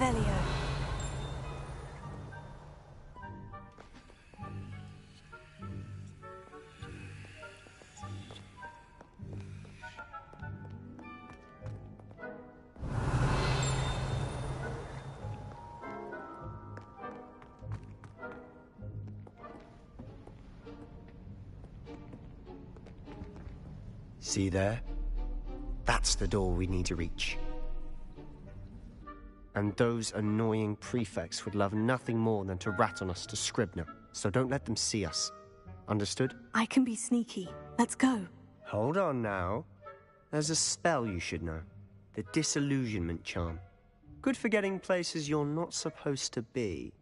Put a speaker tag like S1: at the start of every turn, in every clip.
S1: Revelio.
S2: See there? That's the door we need to reach. And those annoying prefects would love nothing more than to rat on us to Scribner, so don't let them see us. Understood?
S1: I can be sneaky. Let's go.
S2: Hold on now. There's a spell you should know. The Disillusionment Charm. Good for getting places you're not supposed to be.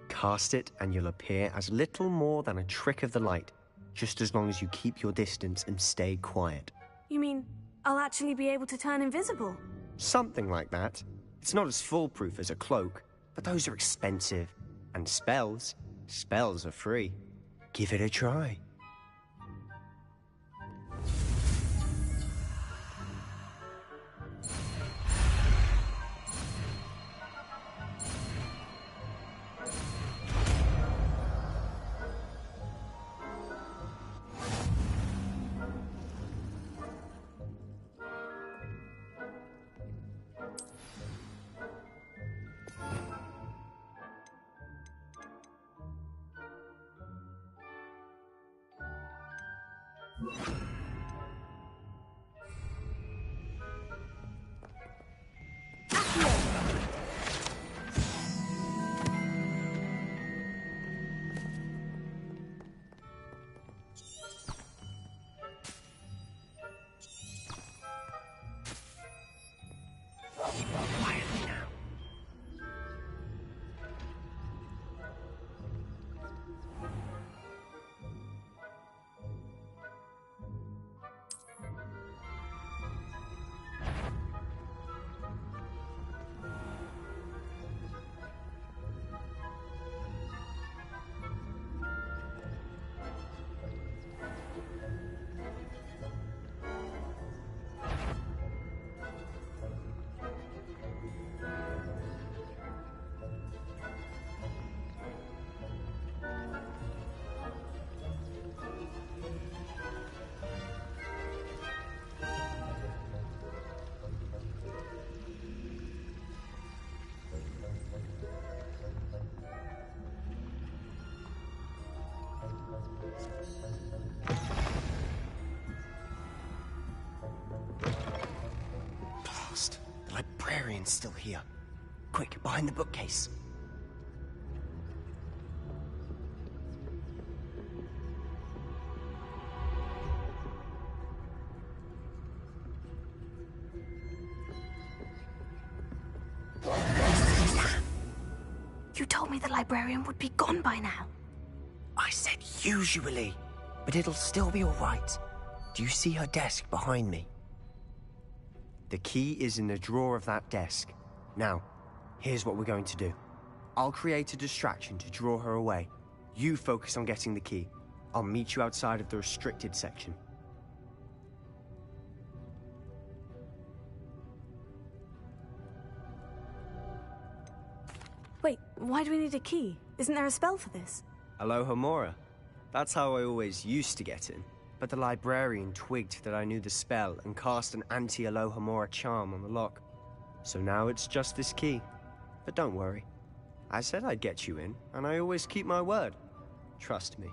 S2: Cast it and you'll appear as little more than a trick of the light, just as long as you keep your distance and stay quiet.
S1: You mean I'll actually be able to turn invisible?
S2: Something like that. It's not as foolproof as a cloak, but those are expensive. And spells are free. Give it a try. The librarian's still here. Quick, behind the bookcase.
S1: You told me the librarian would be gone by now.
S2: I said usually, but it'll still be all right. Do you see her desk behind me? The key is in the drawer of that desk. Now, here's what we're going to do. I'll create a distraction to draw her away. You focus on getting the key. I'll meet you outside of the restricted section.
S1: Wait, why do we need a key? Isn't there a spell for this?
S2: Alohomora. That's how I always used to get in. But the librarian twigged that I knew the spell and cast an anti-Alohomora charm on the lock. So now it's just this key. But don't worry. I said I'd get you in, and I always keep my word. Trust me.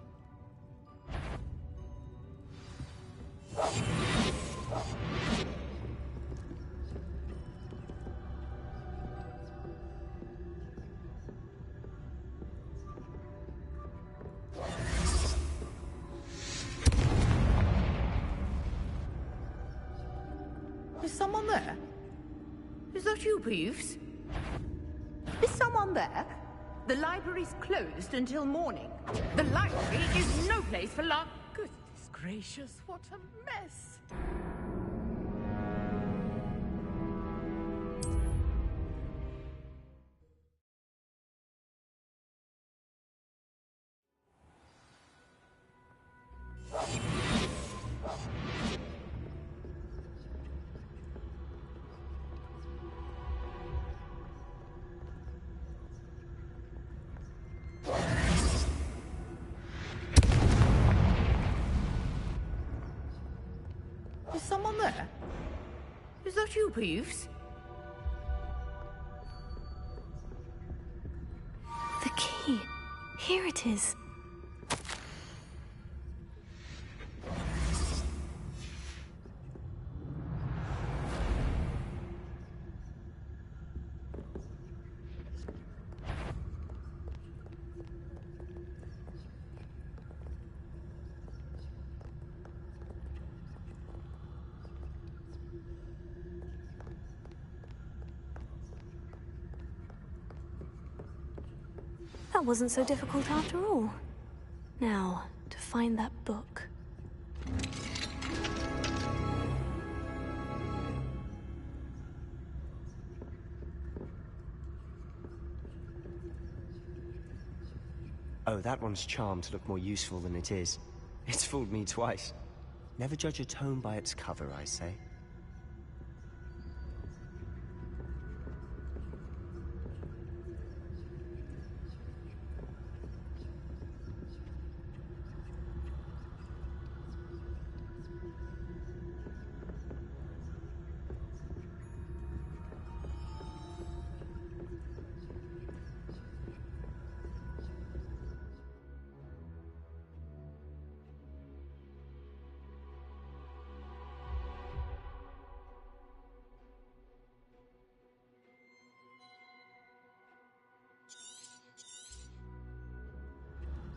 S3: Is someone there? Is that you, Peeves? Is someone there? The library's closed until morning. The library is no place for Goodness gracious, what a mess! that you, Peeves?
S1: The key. Here it is. That wasn't so difficult after all. Now, to find that book.
S2: Oh, that one's charmed to look more useful than it is. It's fooled me twice. Never judge a tome by its cover, I say.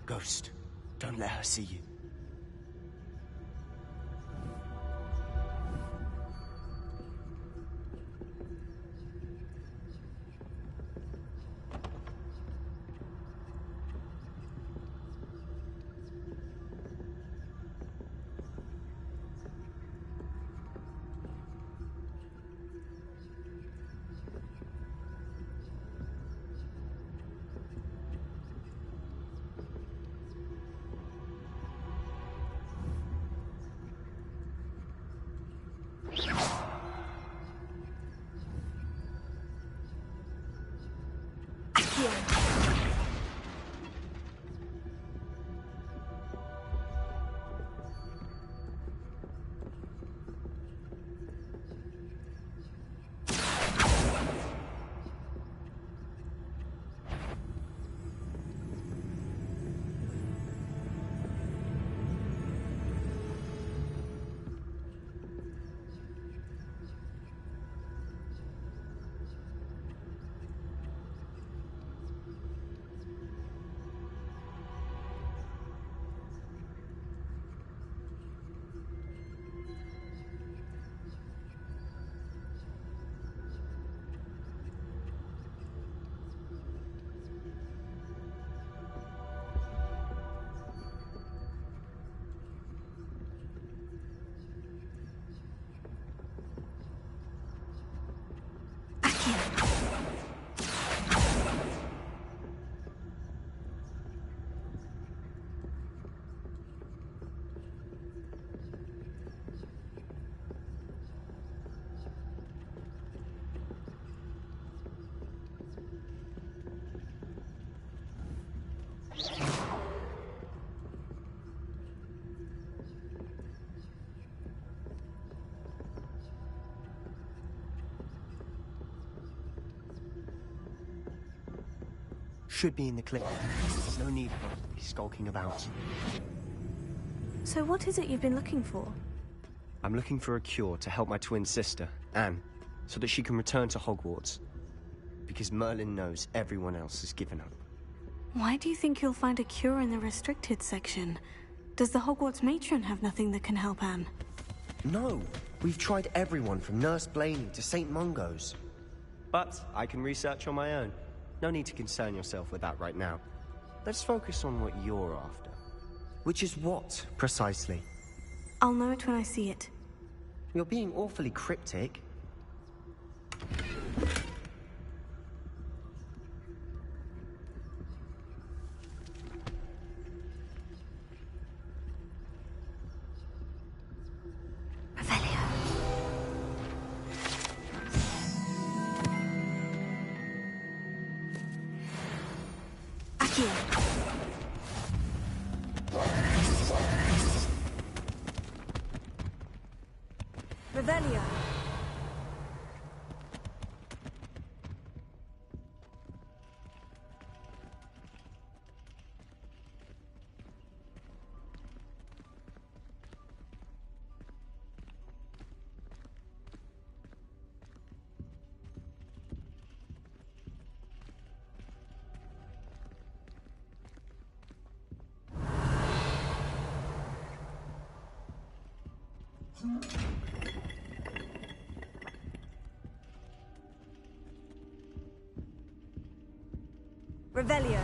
S2: Ghost, don't let her see you. Should be in the clip. No need for us to be skulking about.
S1: So what is it you've been looking for?
S2: I'm looking for a cure to help my twin sister, Anne, so that she can return to Hogwarts. Because Merlin knows everyone else has given up.
S1: Why do you think you'll find a cure in the restricted section? Does the Hogwarts matron have nothing that can help Anne?
S2: No! We've tried everyone from Nurse Blaney to St. Mungo's. But I can research on my own. No need to concern yourself with that right now. Let's focus on what you're after. Which is what, precisely?
S1: I'll know it when I see it.
S2: You're being awfully cryptic.
S1: Revelio. Revelio.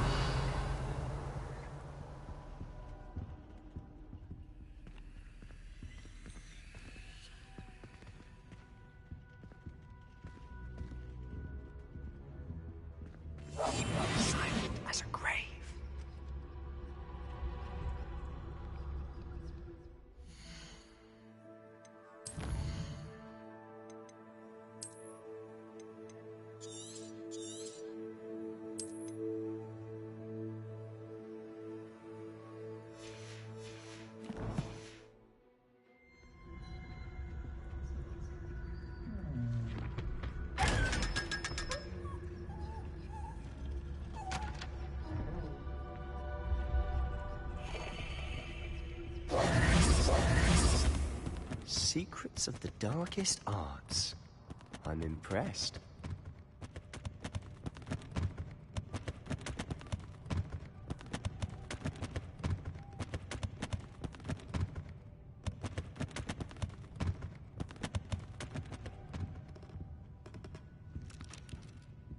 S2: Silent as a grave. Secrets of the darkest arts. I'm impressed.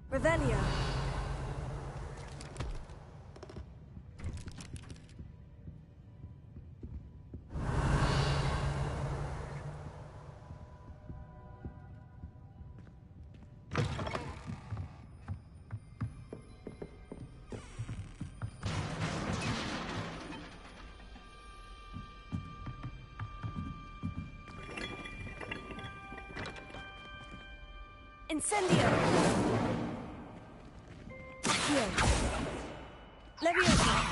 S1: Revelio. Incendio! Here. Leviosa!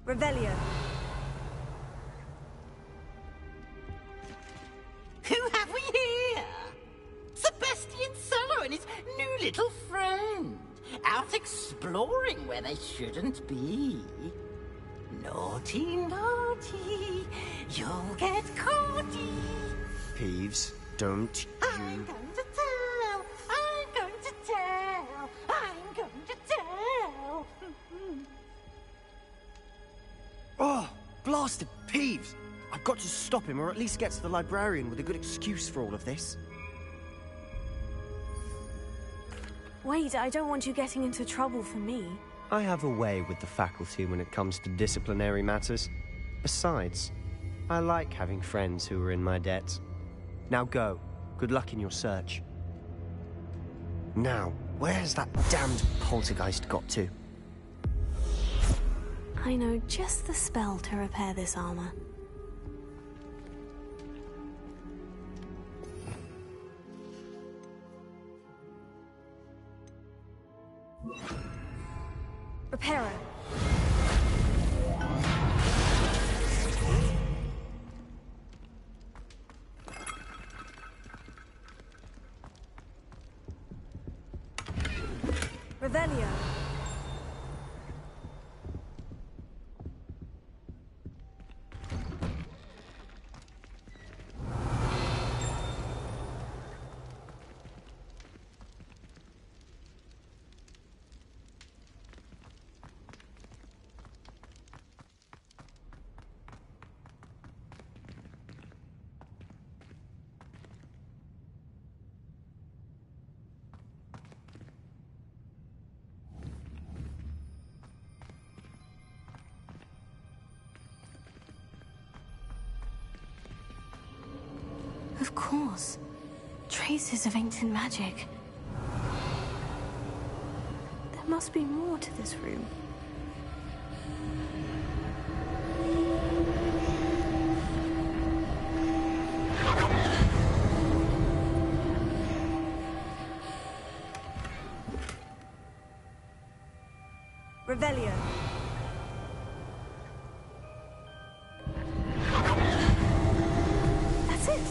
S1: Revelio.
S4: Who have we here? Sebastian Solo and his new little friend. Out exploring where they shouldn't be. Naughty, naughty. You'll get caughty.
S2: Peeves, don't you...
S4: I'm going to tell. I'm going to tell. I'm going to tell.
S2: Oh, blasted Peeves! I've got to stop him, or at least get to the librarian with a good excuse for all of this.
S1: Wait, I don't want you getting into trouble for me.
S2: I have a way with the faculty when it comes to disciplinary matters. Besides, I like having friends who are in my debt. Now go. Good luck in your search. Now, where has that damned poltergeist got to?
S1: I know just the spell to repair this armor. Reparo. Revelio. Of course. Traces of ancient magic. There must be more to this room. Revelio. That's it.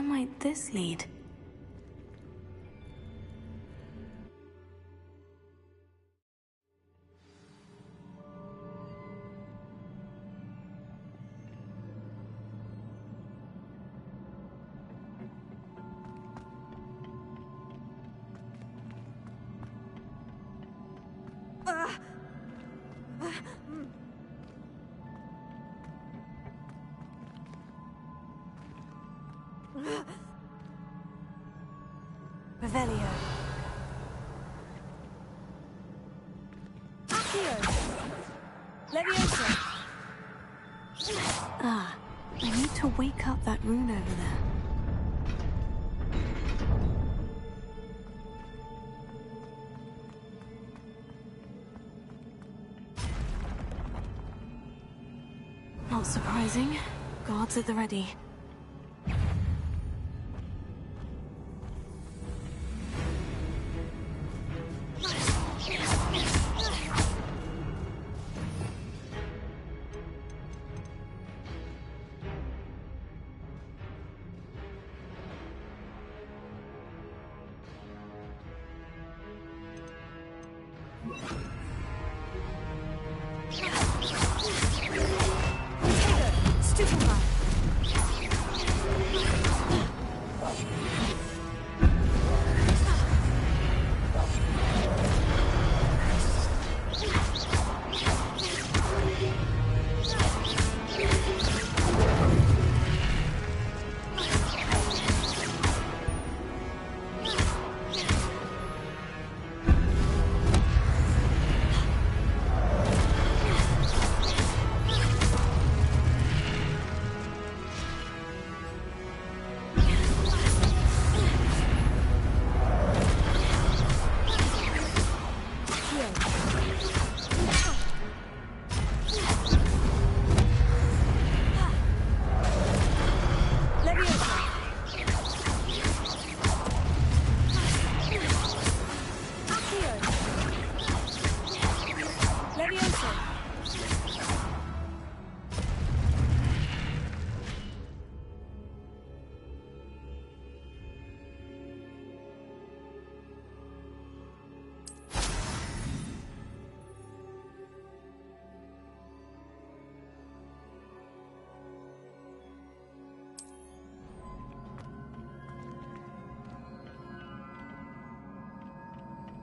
S1: might this lead?
S5: Revelio. Accio. Leviosa.
S1: Ah, I need to wake up that rune over there. Not surprising. Guards at the ready.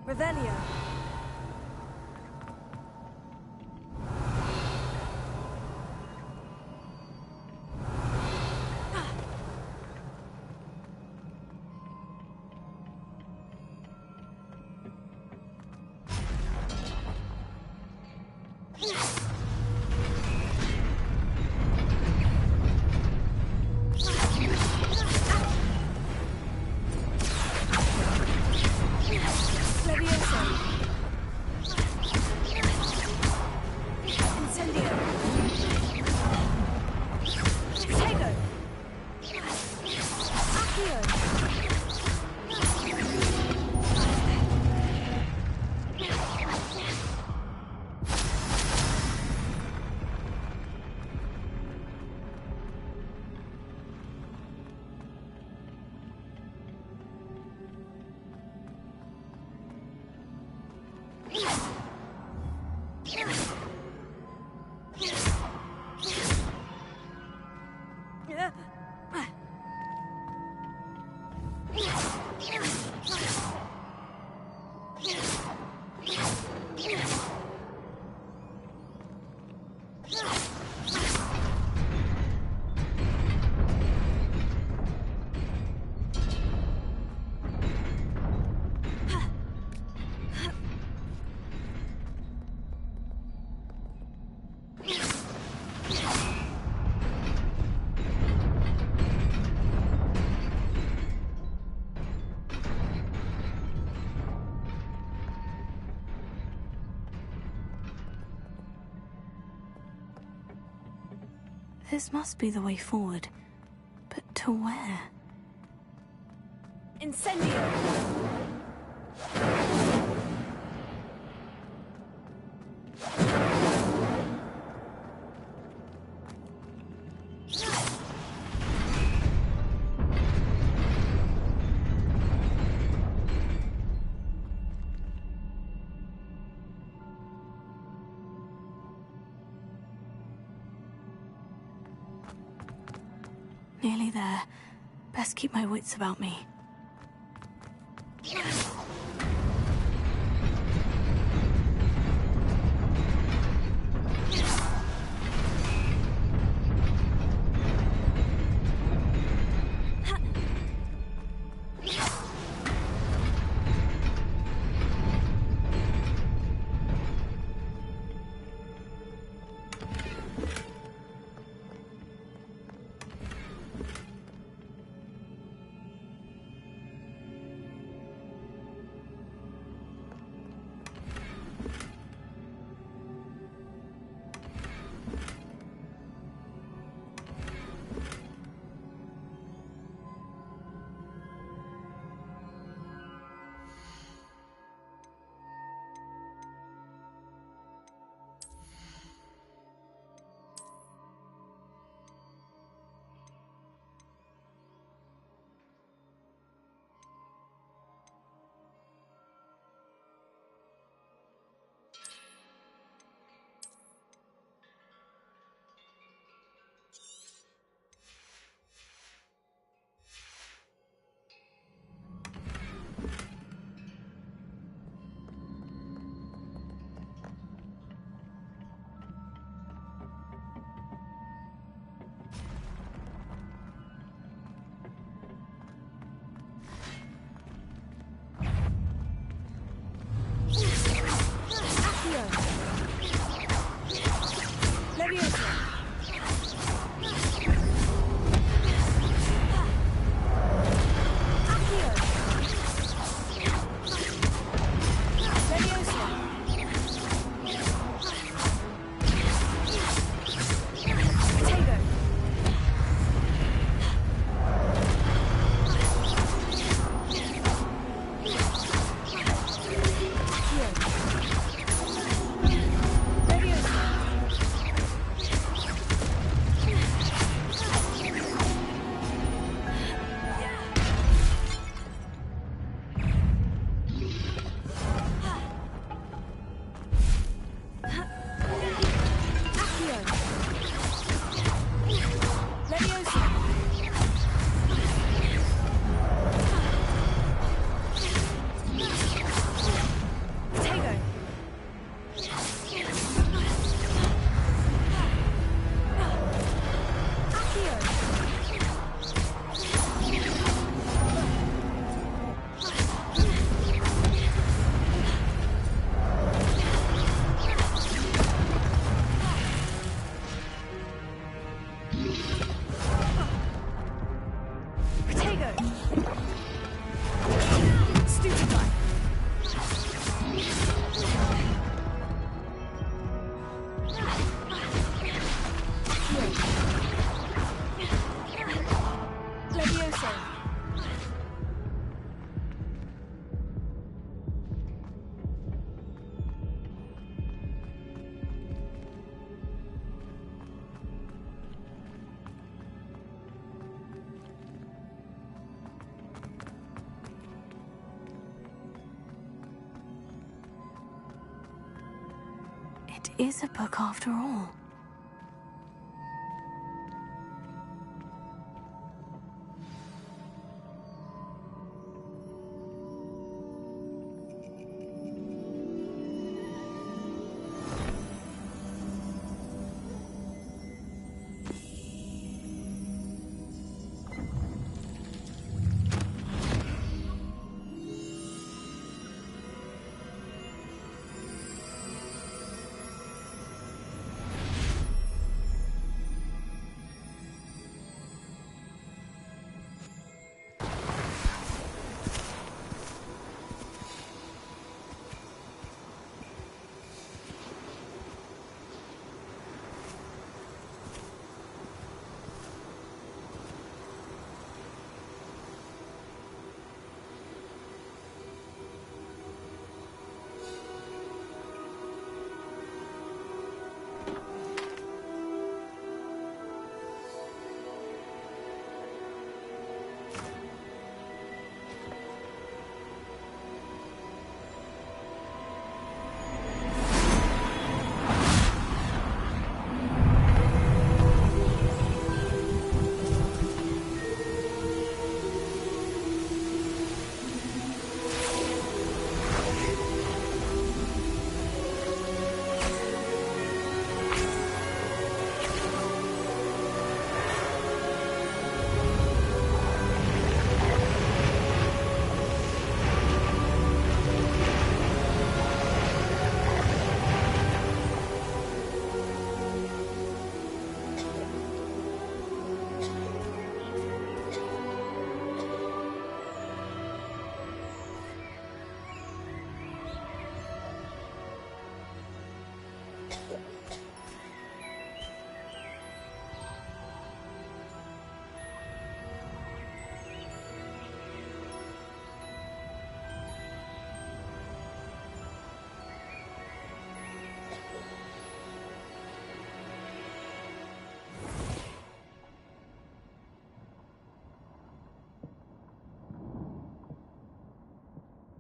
S5: Revelio.
S1: This must be the way forward. But to where?
S5: Incendio.
S1: Nearly there. Best keep my wits about me. It is a book after all.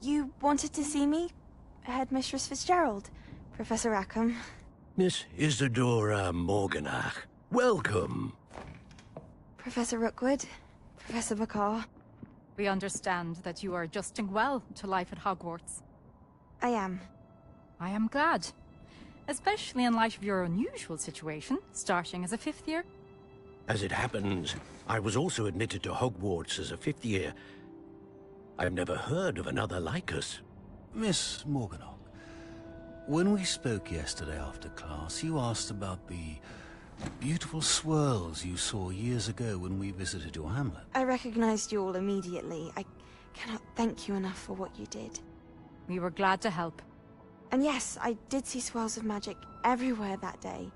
S5: You wanted to see me? Headmistress Fitzgerald? Professor Rackham?
S6: Miss Isadora Morganach, welcome.
S5: Professor Rookwood? Professor Bakar?
S7: We understand that you are adjusting well to life at Hogwarts.
S5: I am.
S7: I am glad. Especially in light of your unusual situation, starting as a 5th year.
S6: As it happens, I was also admitted to Hogwarts as a 5th year. I've never heard of another like us.
S8: Miss Morganach, when we spoke yesterday after class, you asked about the beautiful swirls you saw years ago when we visited your hamlet.
S5: I recognized you all immediately. I cannot thank you enough for what you did.
S7: We were glad to help.
S5: And yes, I did see swirls of magic everywhere that day.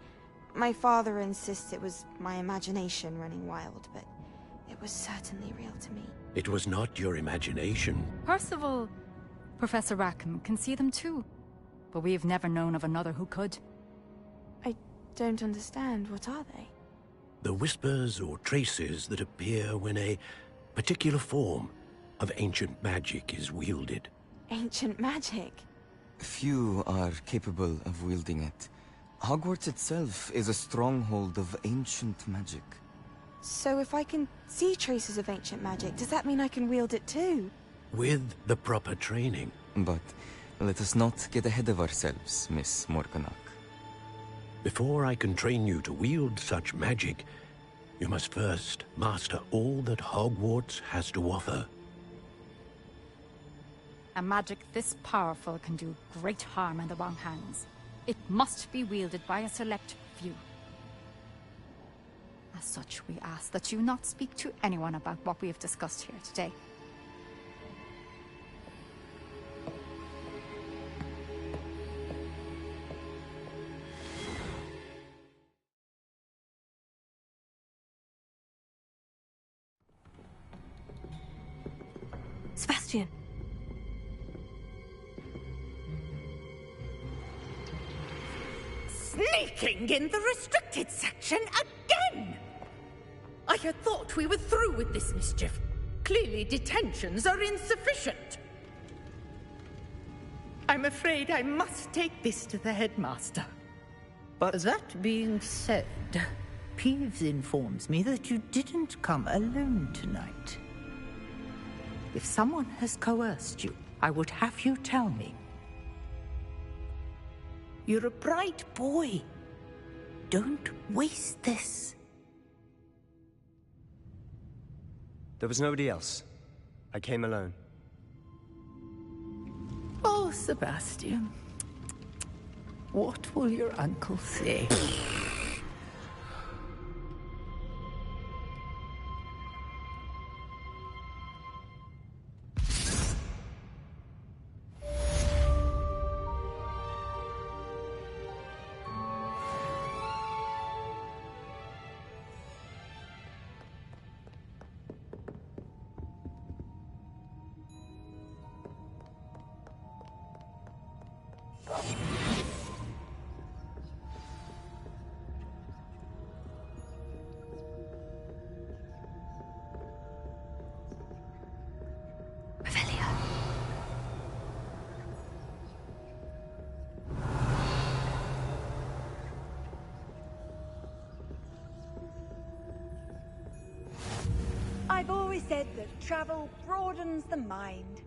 S5: My father insists it was my imagination running wild, but it was certainly real to me.
S6: It was not your imagination.
S7: Percival, Professor Rackham can see them too. But we have never known of another who could.
S5: I don't understand. What are they?
S6: The whispers or traces that appear when a particular form of ancient magic is wielded.
S5: Ancient magic?
S9: Few are capable of wielding it. Hogwarts itself is a stronghold of ancient magic.
S5: So if I can see traces of ancient magic, does that mean I can wield it too?
S6: With the proper training.
S9: But let us not get ahead of ourselves, Miss Morganach.
S6: Before I can train you to wield such magic, you must first master all that Hogwarts has to offer.
S7: A magic this powerful can do great harm in the wrong hands. It must be wielded by a select few. As such, we ask that you not speak to anyone about what we have discussed here today.
S1: Sebastian.
S3: Sneaking in the restricted section again! I had thought we were through with this mischief. Clearly detentions are insufficient. I'm afraid I must take this to the headmaster. But that being said, Peeves informs me that you didn't come alone tonight. If someone has coerced you, I would have you tell me. You're a bright boy. Don't waste this.
S2: There was nobody else. I came alone.
S3: Oh, Sebastian. What will your uncle say?
S4: I've always said that travel broadens the mind.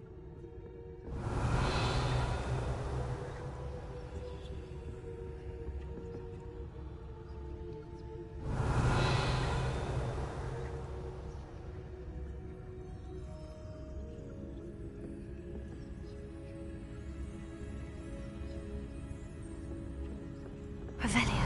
S1: Revelio.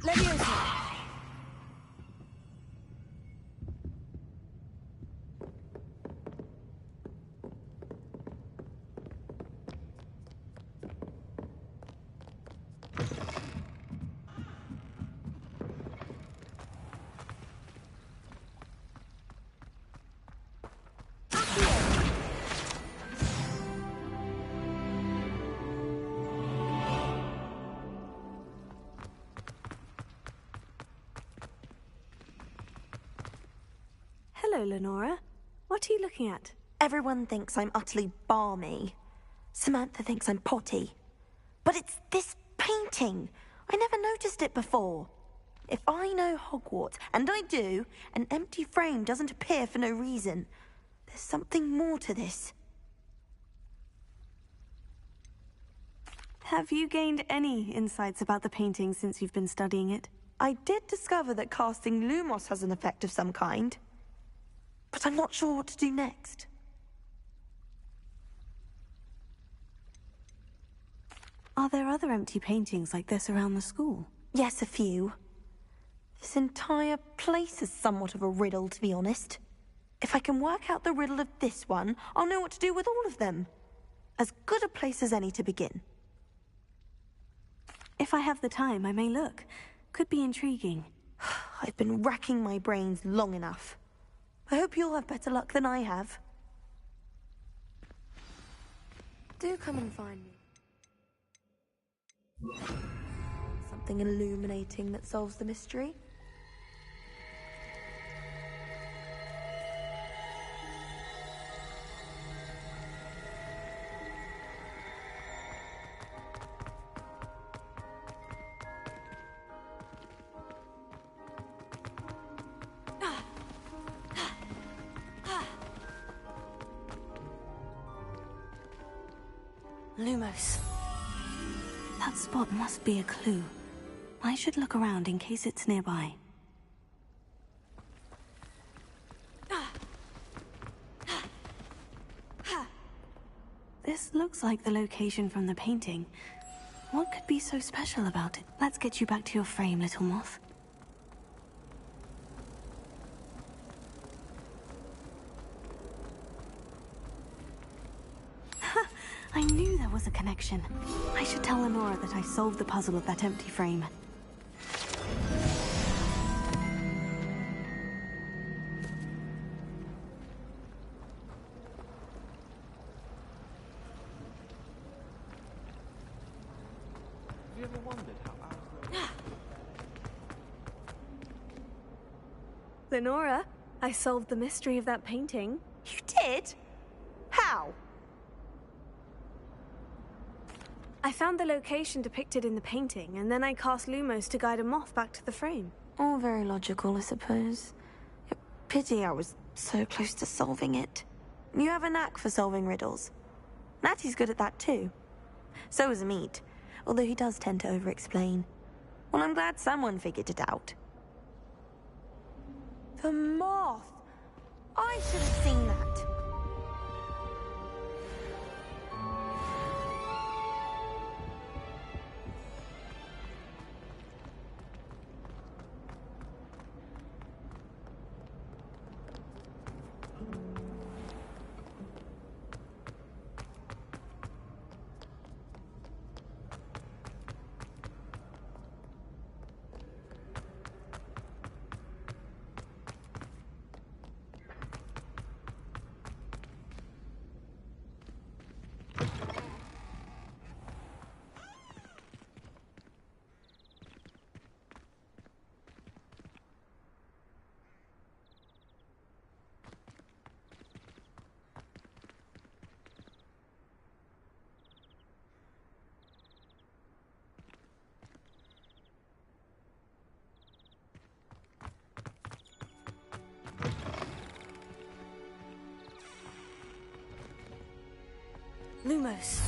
S5: Leviosa!
S1: Hello, Lenora. What are you looking at?
S10: Everyone thinks I'm utterly balmy. Samantha thinks I'm potty. But it's this painting. I never noticed it before. If I know Hogwarts, and I do, an empty frame doesn't appear for no reason. There's something more to this.
S1: Have you gained any insights about the painting since you've been studying it?
S10: I did discover that casting Lumos has an effect of some kind. But I'm not sure what to do next.
S1: Are there other empty paintings like this around the school?
S10: Yes, a few. This entire place is somewhat of a riddle, to be honest. If I can work out the riddle of this one, I'll know what to do with all of them. As good a place as any to begin.
S1: If I have the time, I may look. Could be intriguing.
S10: I've been racking my brains long enough. I hope you'll have better luck than I have.
S5: Do come and find me.
S10: Something illuminating that solves the mystery.
S1: Lumos. That spot must be a clue. I should look around in case it's nearby. This looks like the location from the painting. What could be so special about it? Let's get you back to your frame, little moth. I knew there was a connection. I should tell Lenora that I solved the puzzle of that empty frame.
S2: Have you ever wondered how
S1: Lenora, I solved the mystery of that painting.
S10: You did? How?
S1: I found the location depicted in the painting, and then I cast Lumos to guide a moth back to the frame.
S10: All very logical, I suppose. Pity I was so close to solving it. You have a knack for solving riddles. Natty's good at that too. So is Amit, although he does tend to over-explain. Well, I'm glad someone figured it out. The moth! I should have seen that.
S1: Lumos.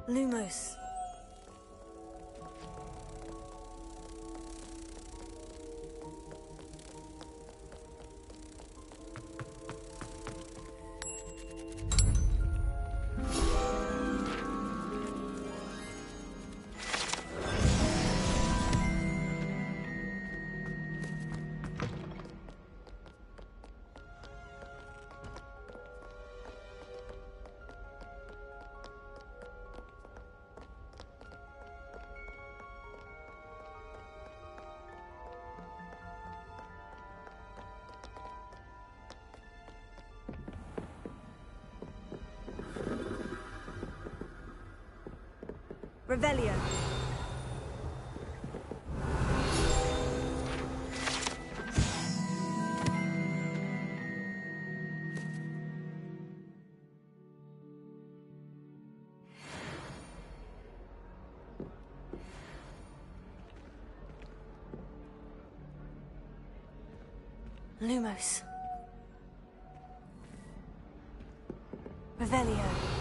S10: Lumos. Revelio. Lumos. Revelio.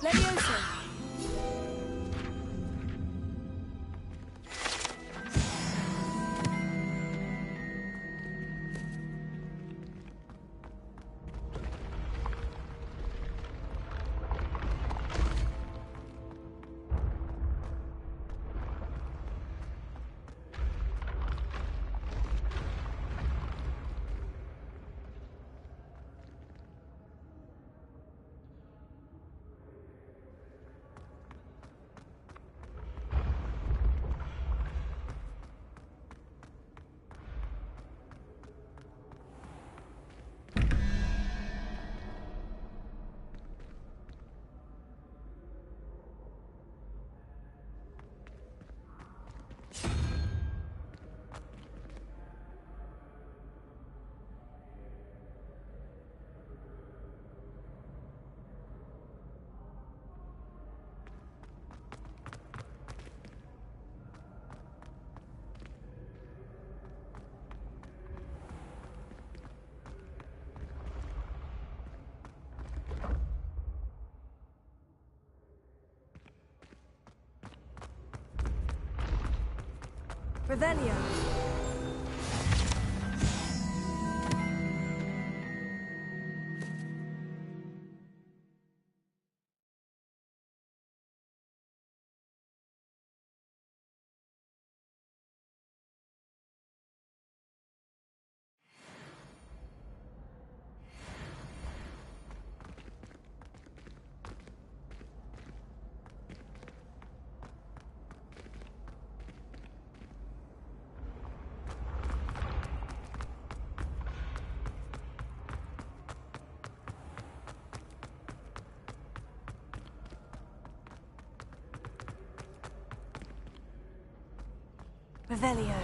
S10: Levioso. Revelio. Revelio.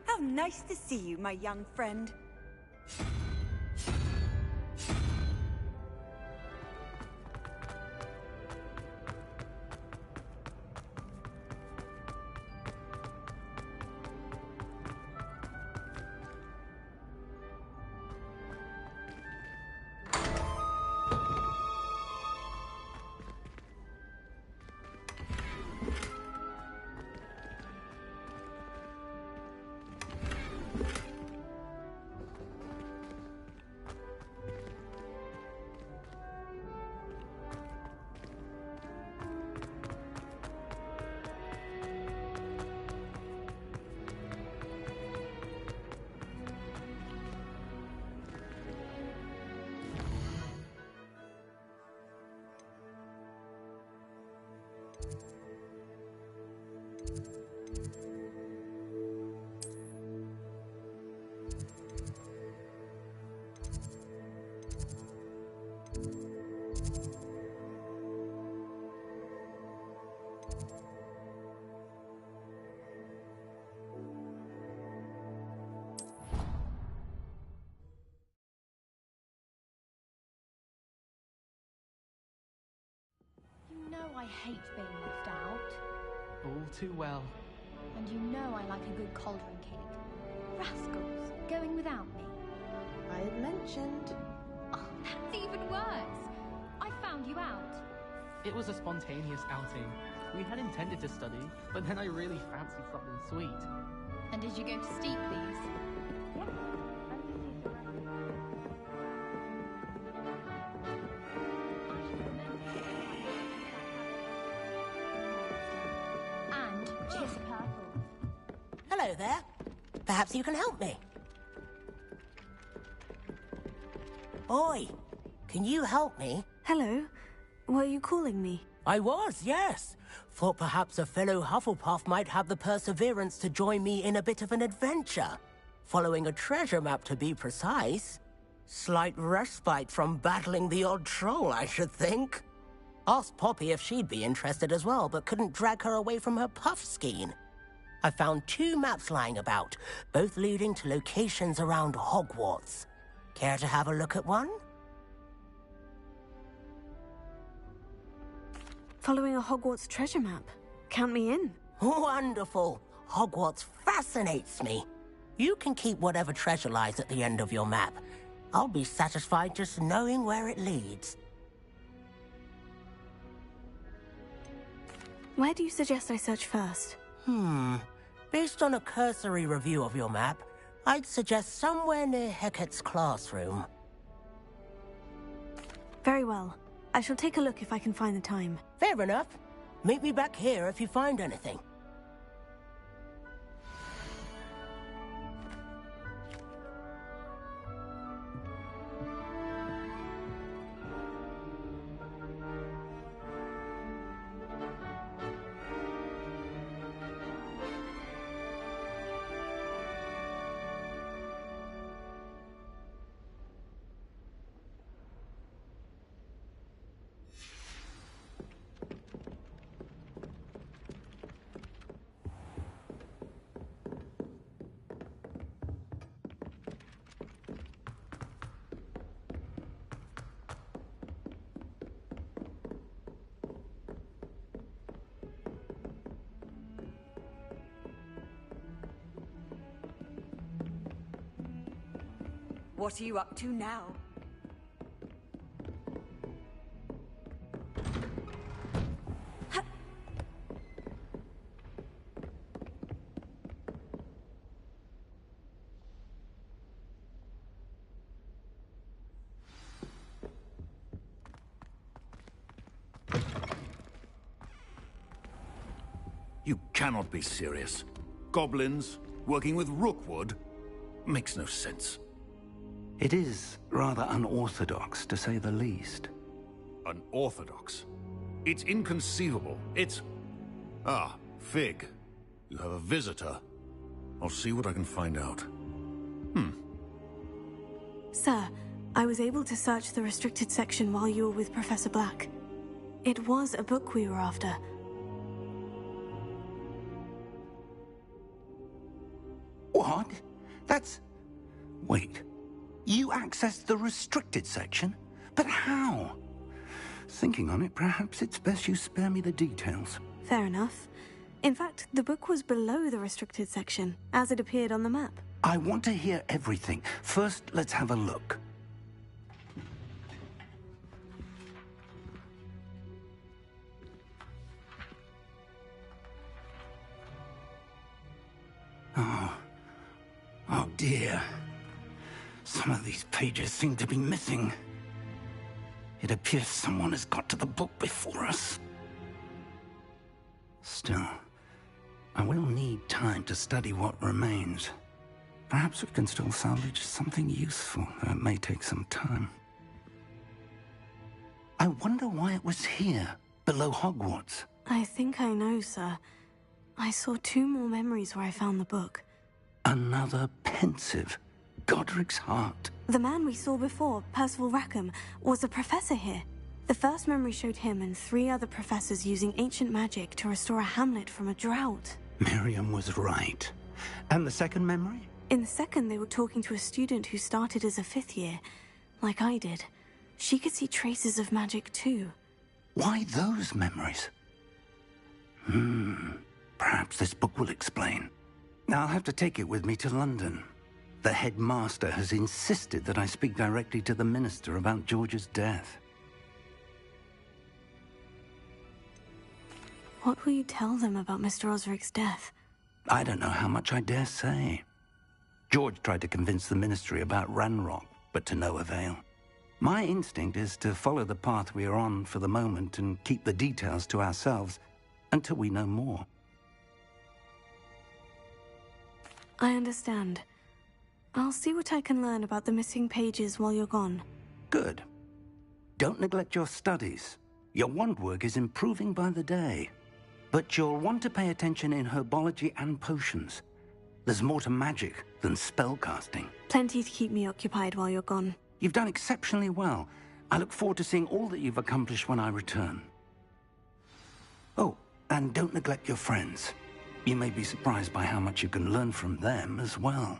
S11: How nice to see you, my young friend.
S12: You know I hate being left out.
S13: All too well.
S12: And you know I like a good cauldron cake. Rascals, going without me.
S5: I had mentioned.
S12: Oh, that's even worse. I found you out.
S13: It was a spontaneous outing. We had intended to study, but then I really fancied something sweet.
S12: And did you go to Steepleys? And Chiss Purple.
S14: Hello there. Perhaps you can help me. Oi, can you help me?
S1: Hello? Were you calling me?
S14: I was, yes. Thought perhaps a fellow Hufflepuff might have the perseverance to join me in a bit of an adventure. Following a treasure map, to be precise. Slight respite from battling the odd troll, I should think. Asked Poppy if she'd be interested as well, but couldn't drag her away from her puff skein. I found 2 maps lying about, both leading to locations around Hogwarts. Care to have a look at one?
S1: Following a Hogwarts treasure map. Count me in.
S14: Wonderful. Hogwarts fascinates me. You can keep whatever treasure lies at the end of your map. I'll be satisfied just knowing where it leads.
S1: Where do you suggest I search first?
S14: Based on a cursory review of your map, I'd suggest somewhere near Hecat's classroom.
S1: Very well. I shall take a look if I can find the time.
S14: Fair enough. Meet me back here if you find anything.
S11: What are you up to now?
S8: You cannot be serious. Goblins working with Rookwood? Makes no sense.
S15: It is rather unorthodox, to say the least.
S8: Unorthodox? It's inconceivable. It's... Ah, Fig. You have a visitor. I'll see what I can find out.
S1: Sir, I was able to search the restricted section while you were with Professor Black. It was a book we were after.
S15: What? That's... Wait. You accessed the restricted section? But how? Thinking on it, perhaps it's best you spare me the details.
S1: Fair enough. In fact, the book was below the restricted section, as it appeared on the map.
S15: I want to hear everything. First, let's have a look. Oh dear. Some of these pages seem to be missing. It appears someone has got to the book before us. Still, I will need time to study what remains. Perhaps we can still salvage something useful, though it may take some time. I wonder why it was here, below Hogwarts.
S1: I think I know, sir. I saw 2 more memories where I found the book.
S15: Another pensive. Godric's heart.
S1: The man we saw before, Percival Rackham, was a professor here. The first memory showed him and 3 other professors using ancient magic to restore a hamlet from a drought.
S15: Miriam was right. And the second memory?
S1: In the second, they were talking to a student who started as a 5th year, like I did. She could see traces of magic too.
S15: Why those memories? Perhaps this book will explain. I'll have to take it with me to London. The headmaster has insisted that I speak directly to the minister about George's death.
S1: What will you tell them about Mr. Osric's death?
S15: I don't know how much I dare say. George tried to convince the ministry about Ranrock, but to no avail. My instinct is to follow the path we are on for the moment and keep the details to ourselves until we know more.
S1: I understand. I'll see what I can learn about the missing pages while you're gone.
S15: Good. Don't neglect your studies. Your wand work is improving by the day. But you'll want to pay attention in herbology and potions. There's more to magic than spellcasting.
S1: Plenty to keep me occupied while you're gone.
S15: You've done exceptionally well. I look forward to seeing all that you've accomplished when I return. Oh, and don't neglect your friends. You may be surprised by how much you can learn from them as well.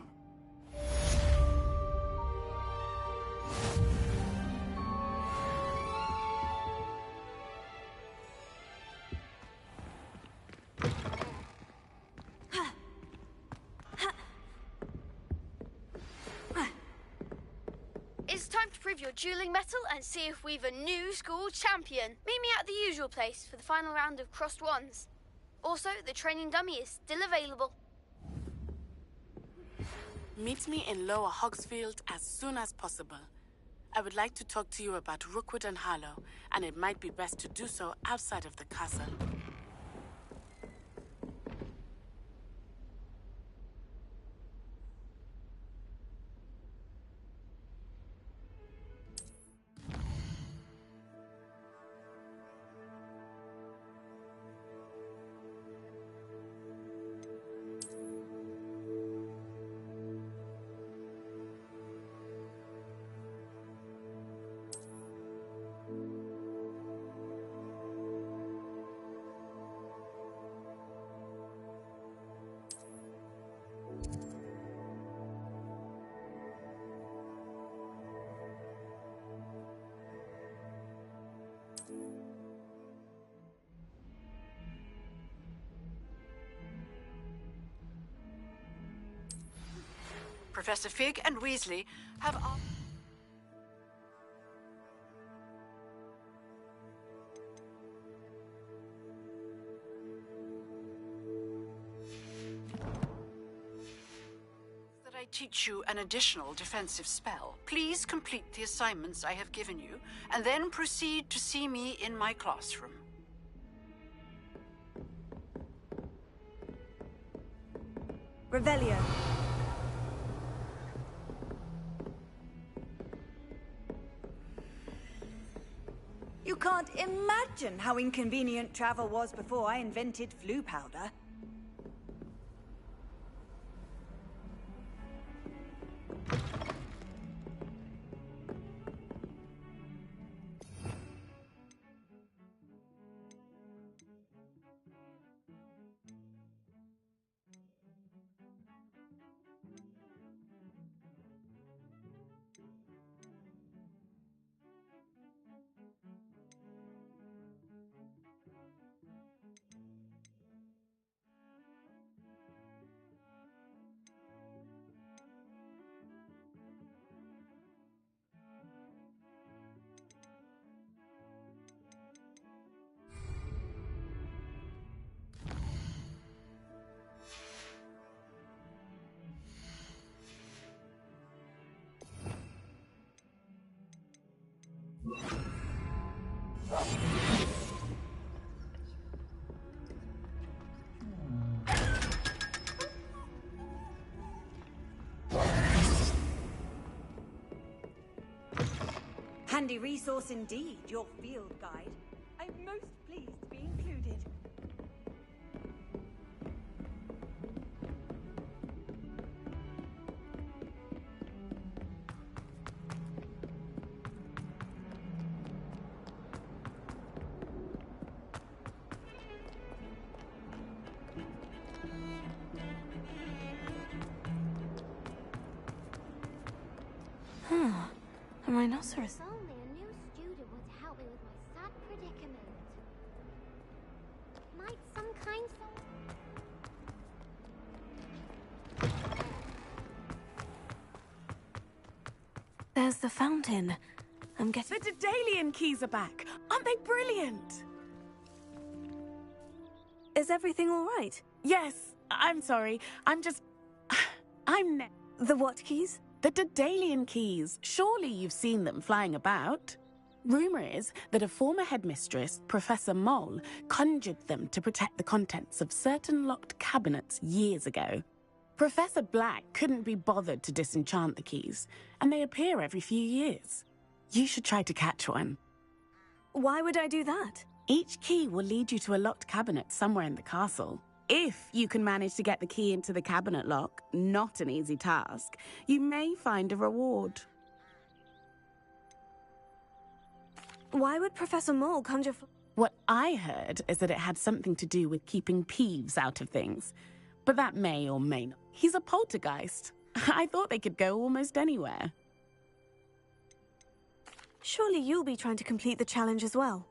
S16: It's time to prove your dueling mettle and see if we've a new school champion. Meet me at the usual place for the final round of crossed wands. Also, the training dummy is still available.
S17: Meet me in Lower Hogsfield as soon as possible. I would like to talk to you about Rookwood and Harlow, and it might be best to do so outside of the castle.
S11: Professor Fig and Weasley have asked... that I teach you an additional defensive spell. Please complete the assignments I have given you, and then proceed to see me in my classroom.
S10: Revelio.
S11: You can't imagine how inconvenient travel was before I invented flu powder.
S18: Handy resource indeed, your field guide. I'm most pleased to be included.
S1: A rhinoceros.
S12: If only a new student would help me with my sad predicament. Might some kind soul...
S1: There's the fountain. I'm getting...
S19: The Daedalian keys are back! Aren't they brilliant?
S1: Is everything all right?
S19: Yes, I'm sorry.
S1: The what keys?
S19: The Daedalian keys. Surely you've seen them flying about. Rumour is that a former headmistress, Professor Mole, conjured them to protect the contents of certain locked cabinets years ago. Professor Black couldn't be bothered to disenchant the keys, and they appear every few years. You should try to catch one.
S1: Why would I do that?
S19: Each key will lead you to a locked cabinet somewhere in the castle. If you can manage to get the key into the cabinet lock, not an easy task, you may find a reward.
S1: Why would Professor Mole conjure...
S19: What I heard is that it had something to do with keeping Peeves out of things. But that may or may not. He's a poltergeist. I thought they could go almost anywhere.
S1: Surely you'll be trying to complete the challenge as well.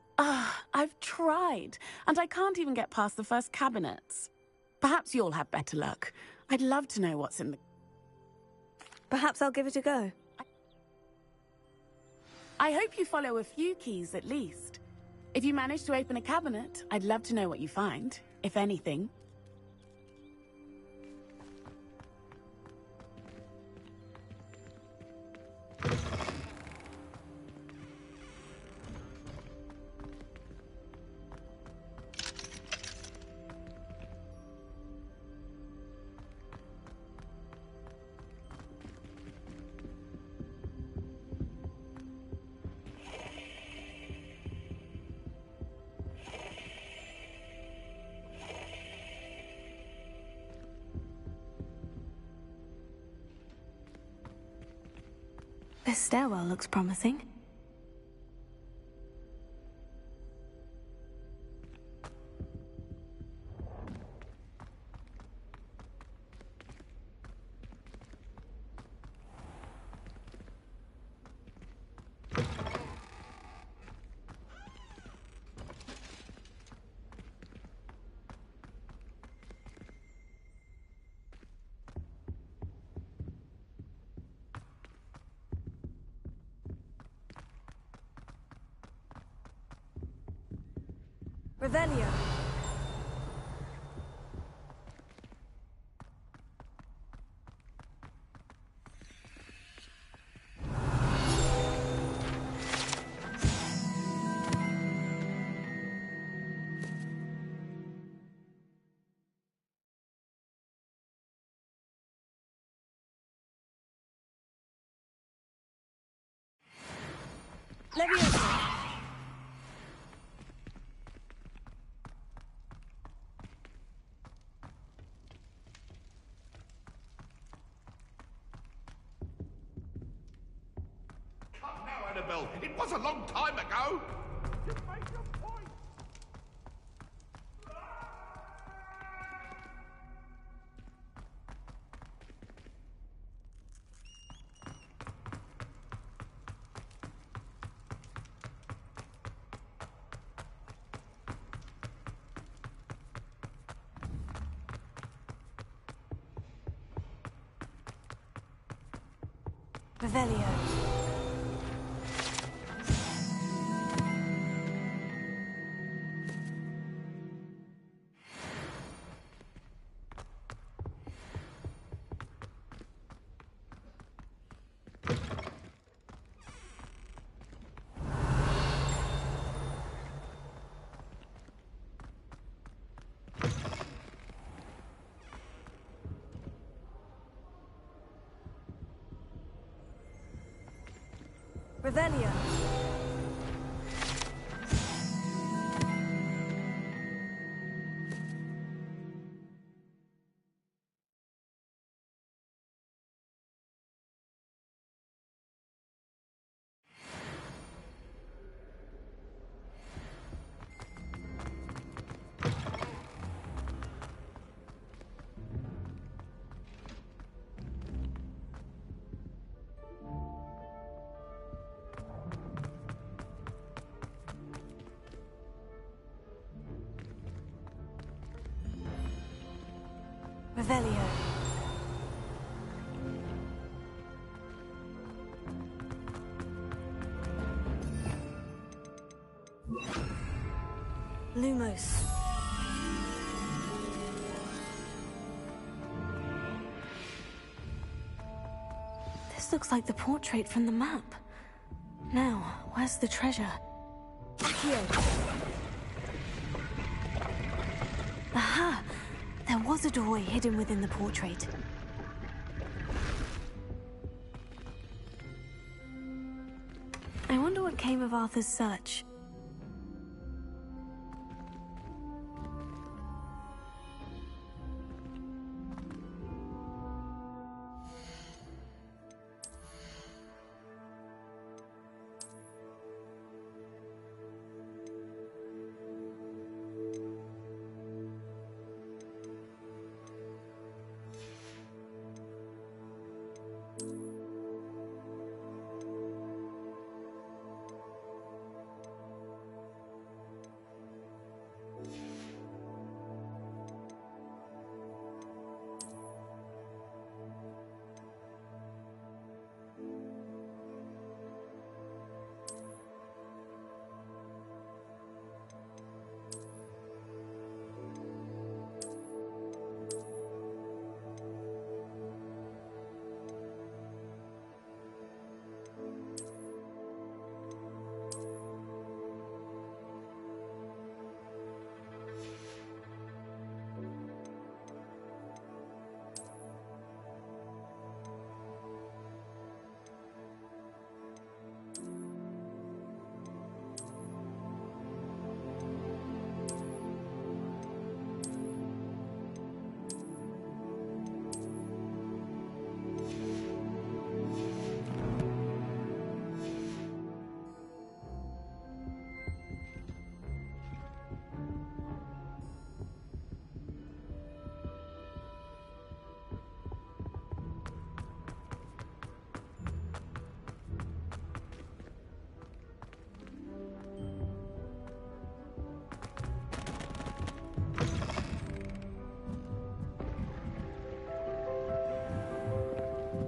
S19: I've tried, and I can't even get past the first cabinets. Perhaps you'll have better luck. I'd love to know what's in the...
S1: Perhaps I'll give it a go.
S19: I hope you follow a few keys at least. If you manage to open a cabinet, I'd love to know what you find, if anything.
S1: This stairwell looks promising. Revelio. Leviosa.
S20: Annabelle, it was a long time ago. You made your point.
S1: Revelio. Revelio. Revelio. Lumos. This looks like the portrait from the map. Now, where's the treasure? Accio. Aha! There was a doorway hidden within the portrait. I wonder what came of Arthur's search.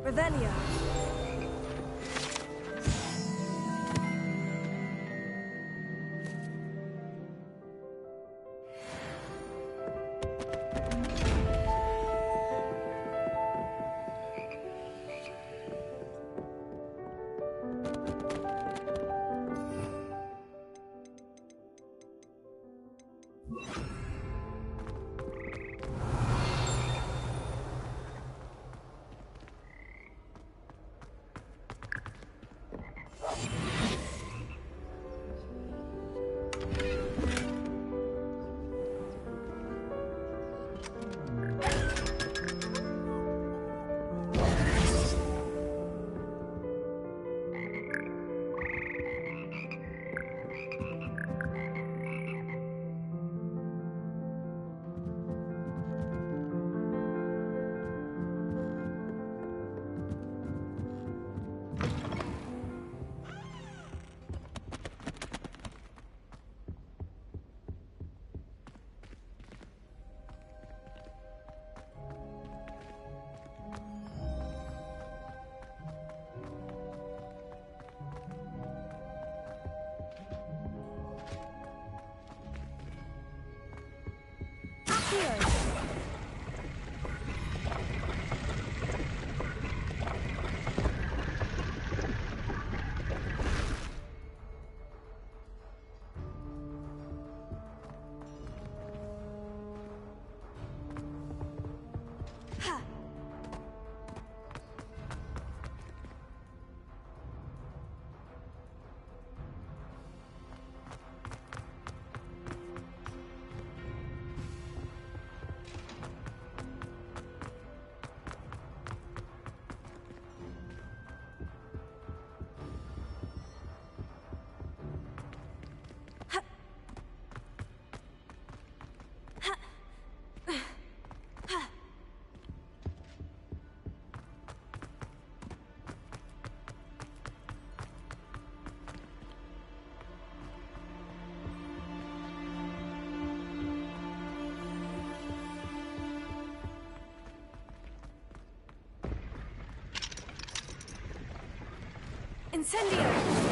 S1: Revelio. Incendio!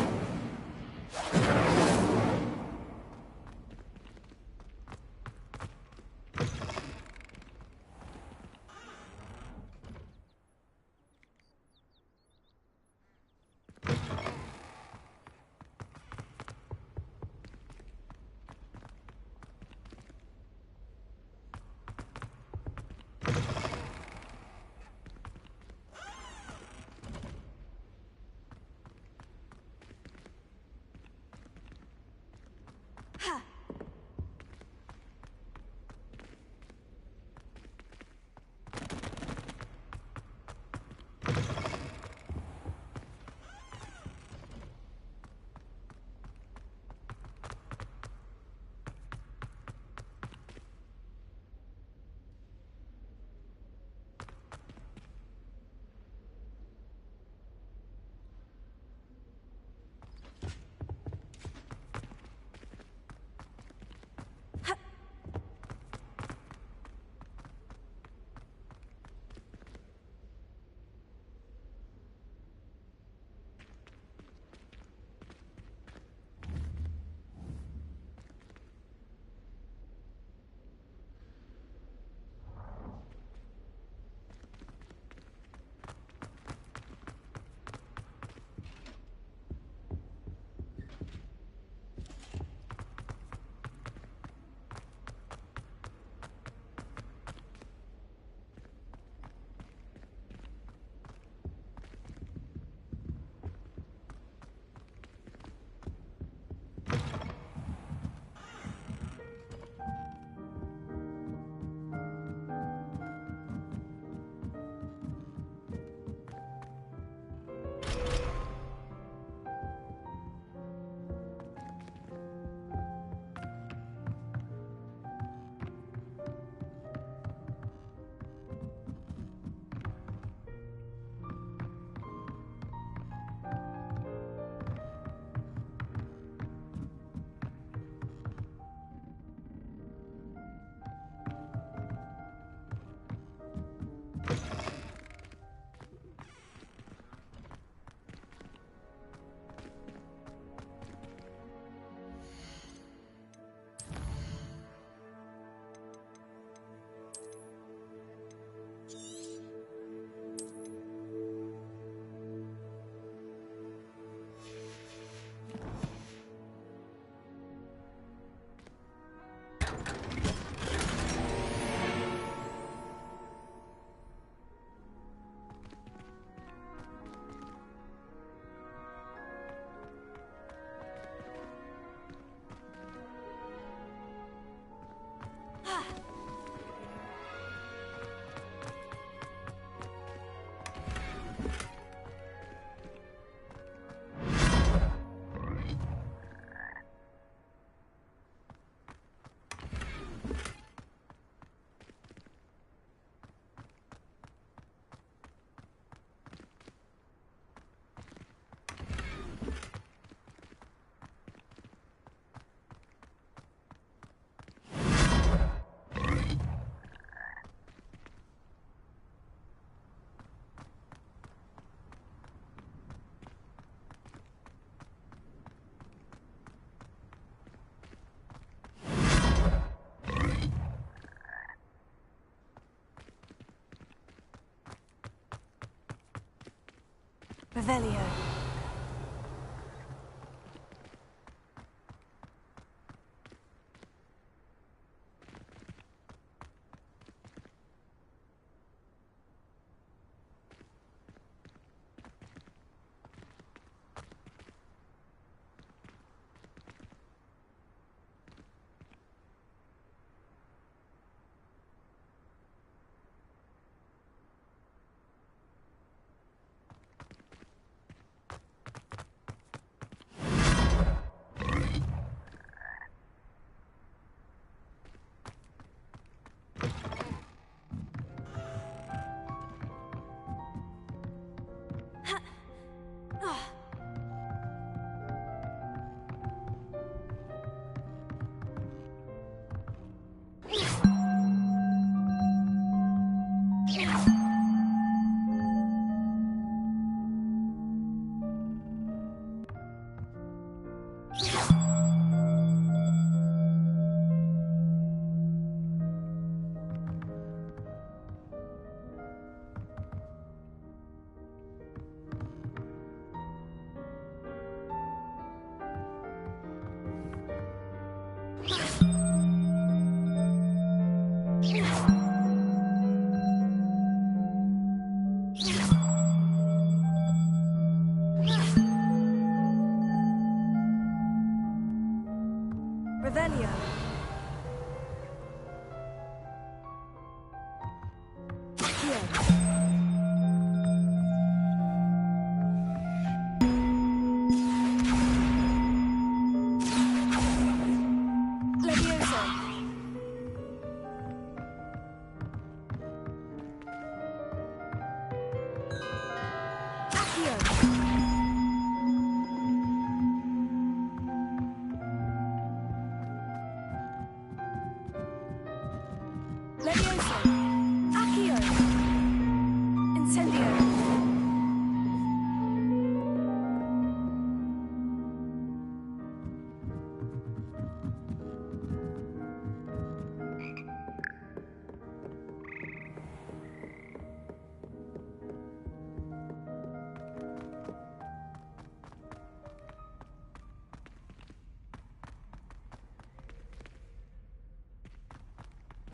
S1: Revelio.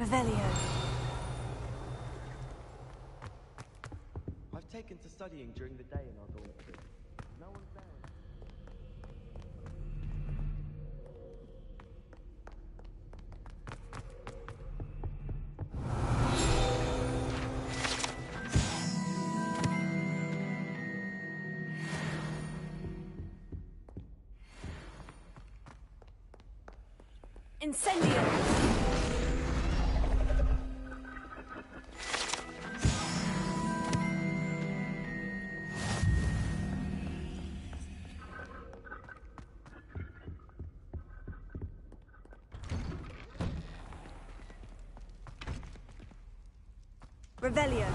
S1: Revelio.
S21: I've taken to studying during the day in our dormitory. No one's there.
S1: Incendio! Revelio.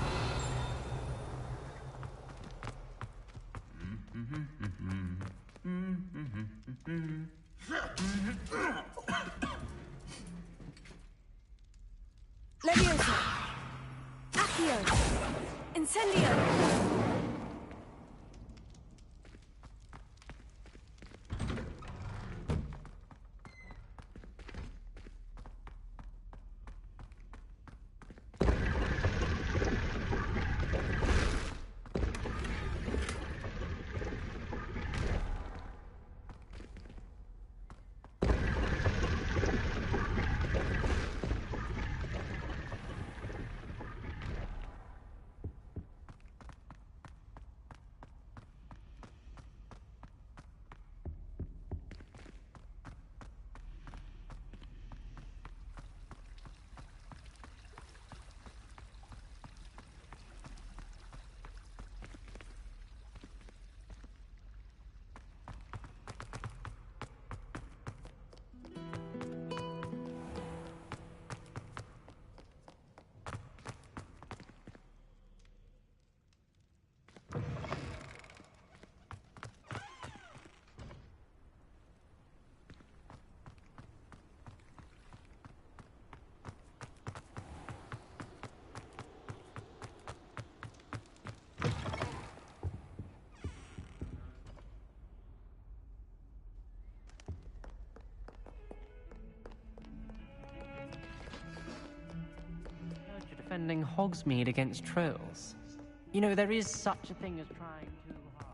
S1: Leviosa. Accio. Incendio.
S22: You're defending Hogsmeade against trolls. You know, there is such a thing as trying too hard.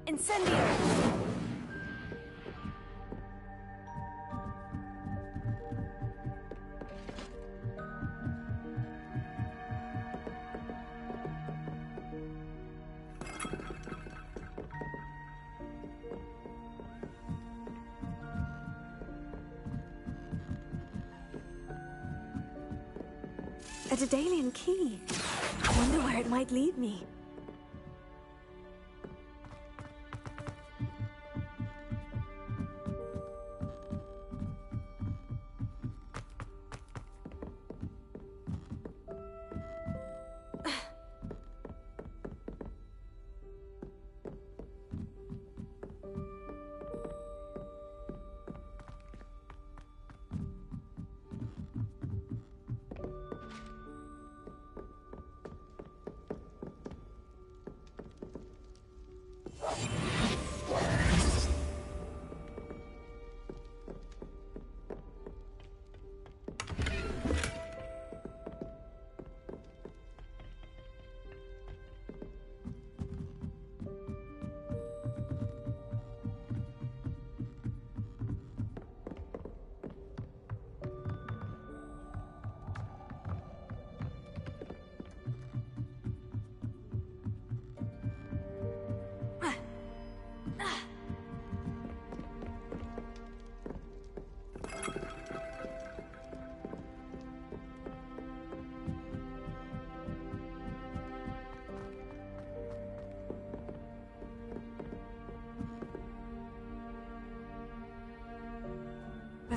S1: Incendio! A Daedalian key. I wonder where it might lead me.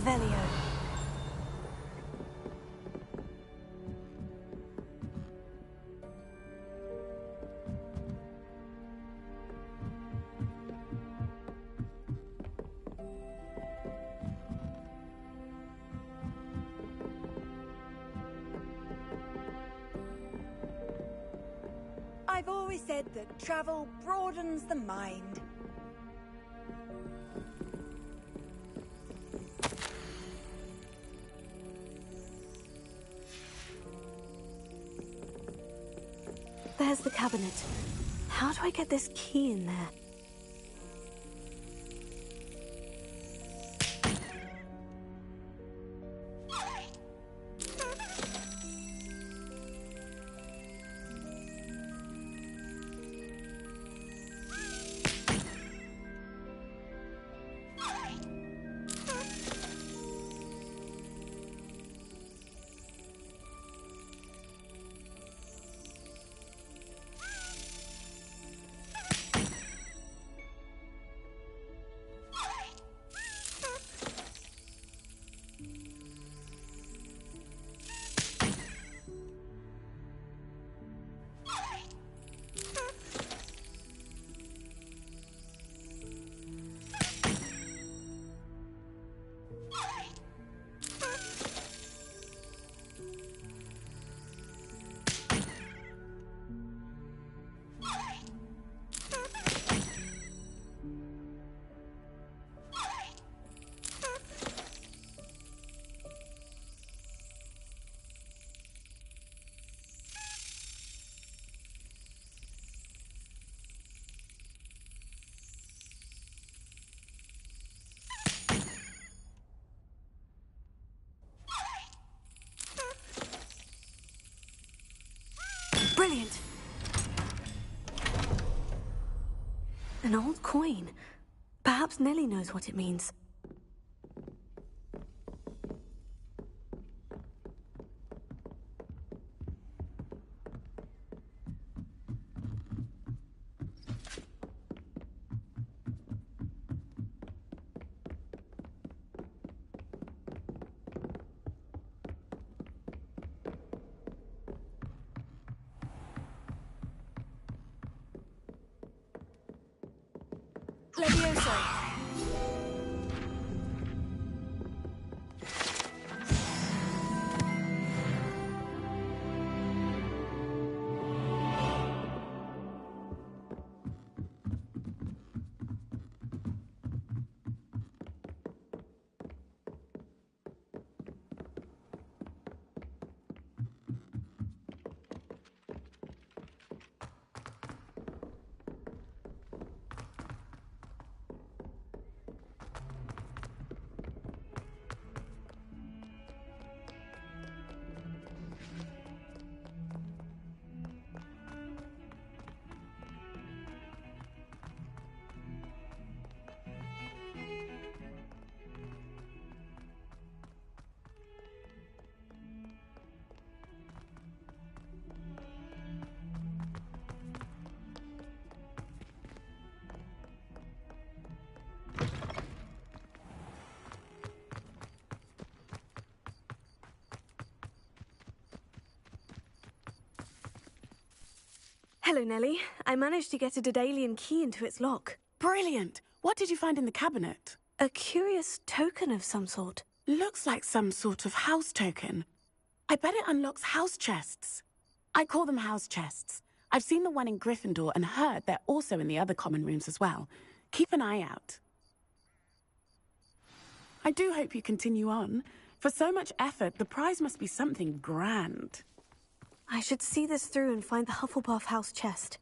S1: Revelio.
S18: I've always said that travel broadens the mind.
S1: There's the cabinet. How do I get this key in there? Brilliant! An old coin. Perhaps Nellie knows what it means. Levioso. Hello, Nellie. I managed to get a Daedalian key into its lock.
S19: Brilliant! What did you find in the cabinet?
S1: A curious token of some sort.
S19: Looks like some sort of house token. I bet it unlocks house chests. I call them house chests. I've seen the one in Gryffindor and heard they're also in the other common rooms as well. Keep an eye out. I do hope you continue on. For so much effort, the prize must be something grand.
S1: I should see this through and find the Hufflepuff house chest.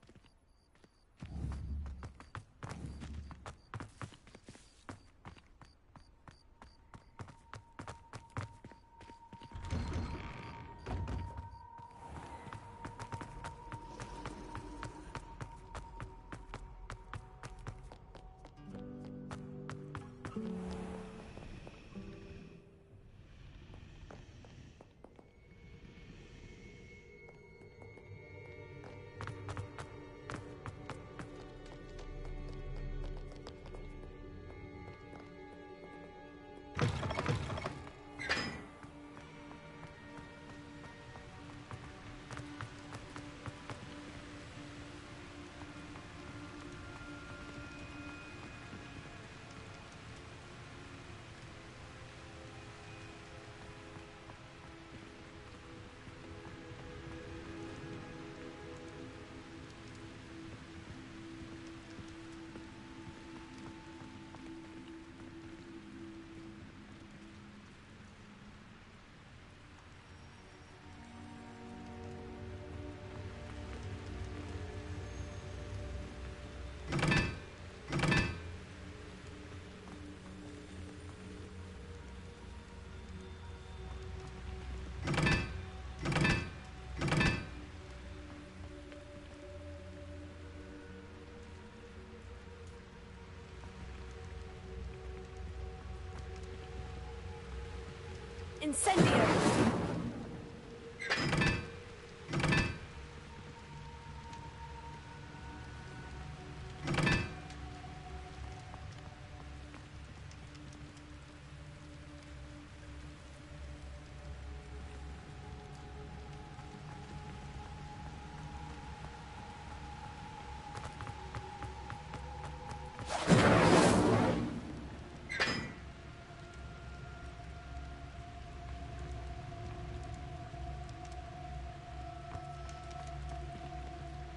S18: Incendio!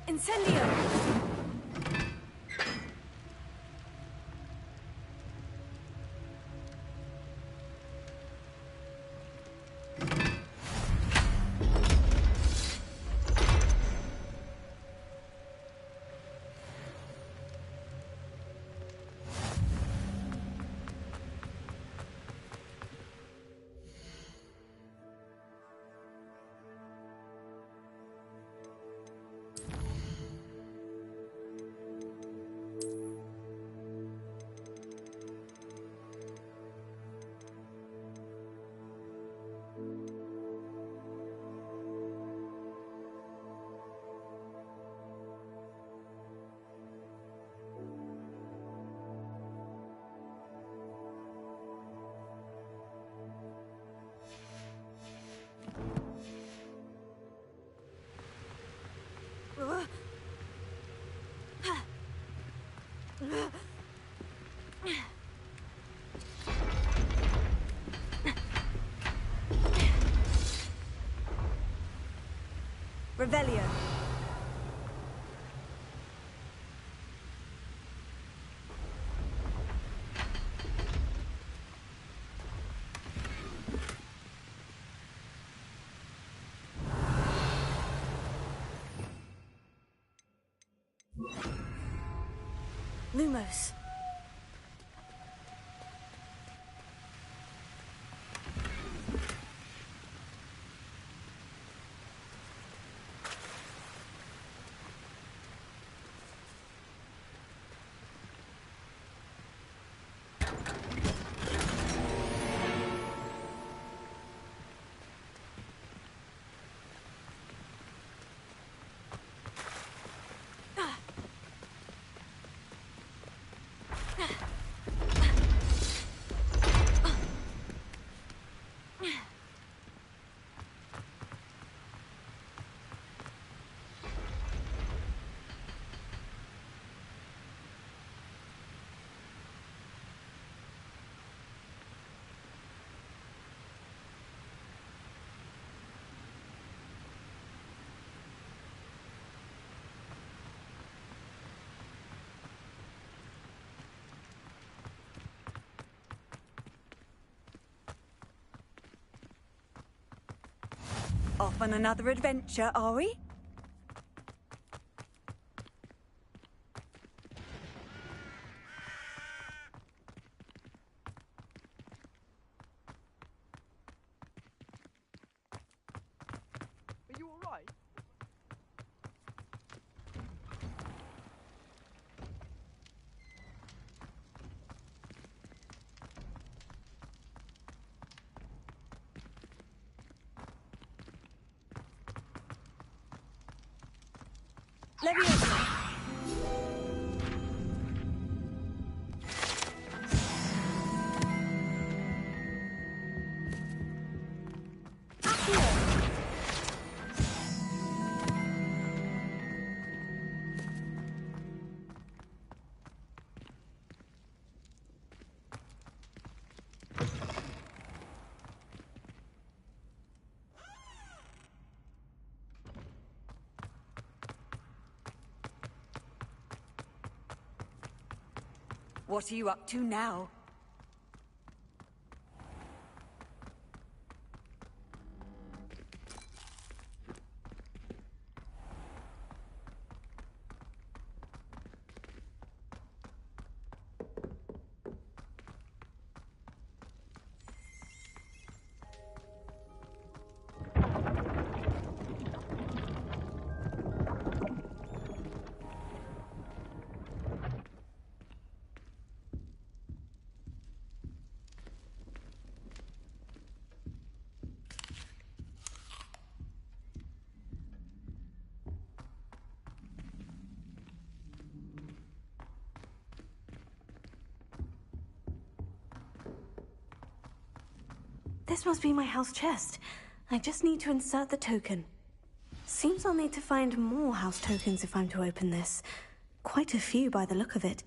S18: Incendio! Revelio. Lumos. Off on another adventure, are we?
S13: Are you alright?
S18: Leviosa! What are you up to now?
S1: This must be my house chest. I just need to insert the token. Seems I'll need to find more house tokens if I'm to open this. Quite a few by the look of it.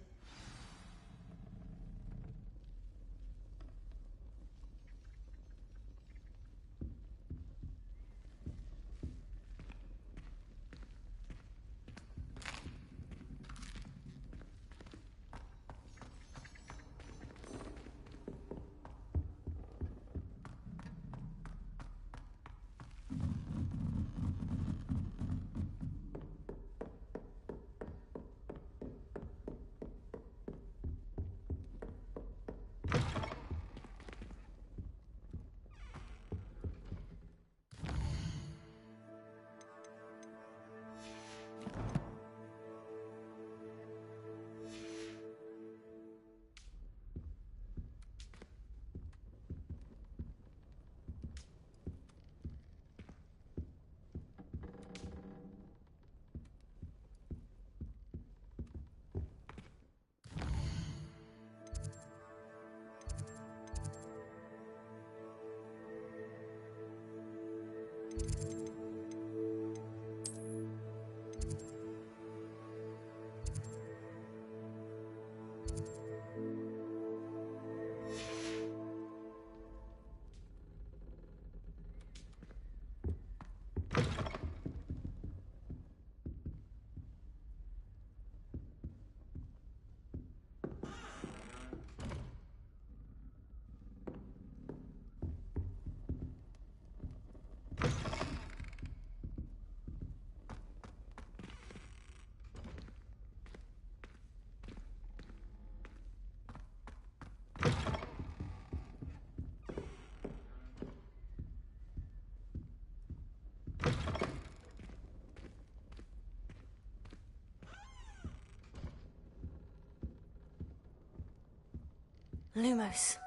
S1: Lumos.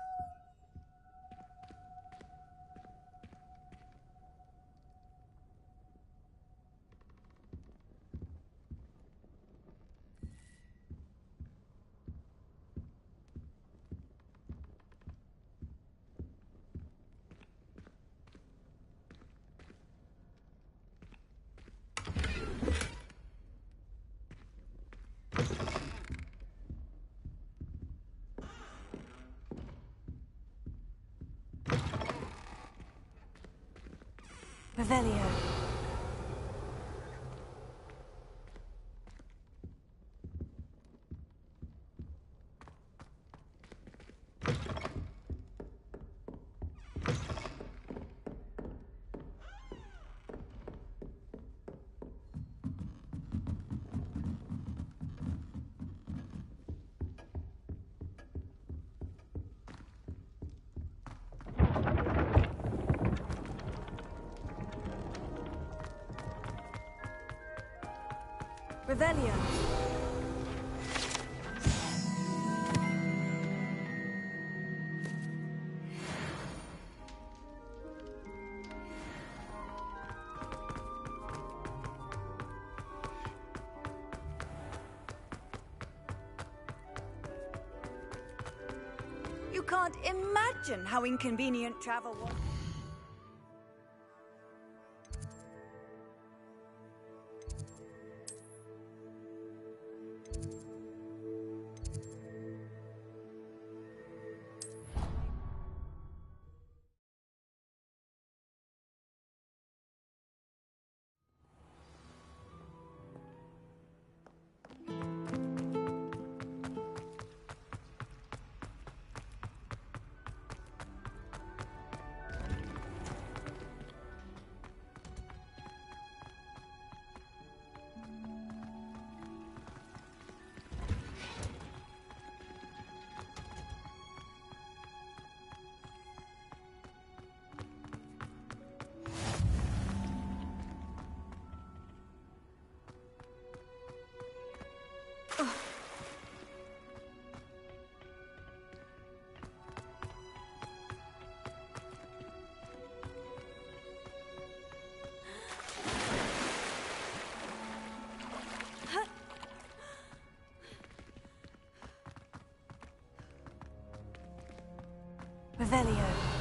S1: Revelio. Revelio.
S18: You can't imagine how inconvenient travel was. Revelio.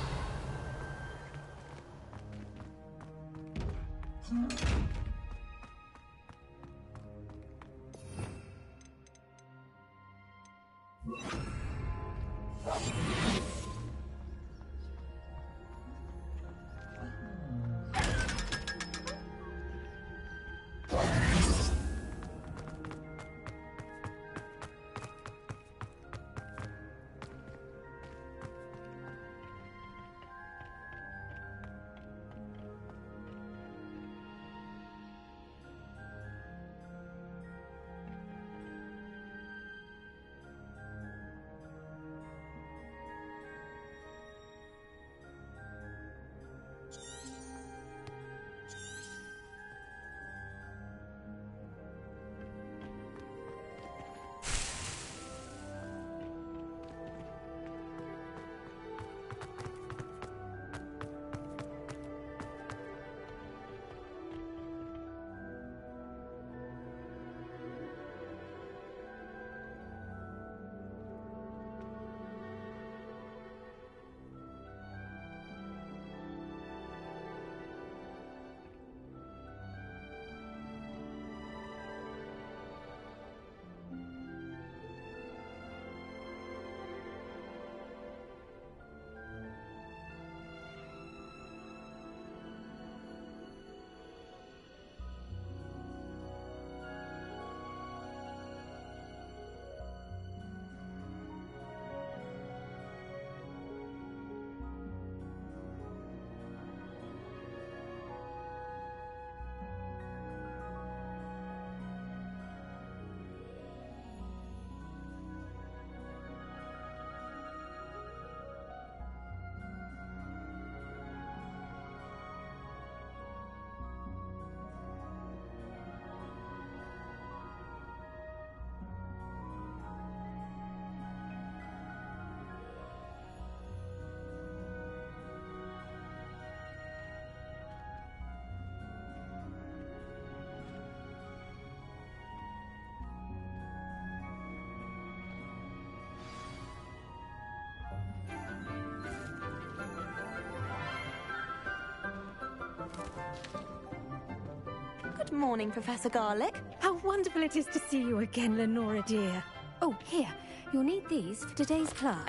S10: Good morning, Professor Garlick.
S6: How wonderful it is to see you again, Lenora dear. Oh, here. You'll need these for today's class.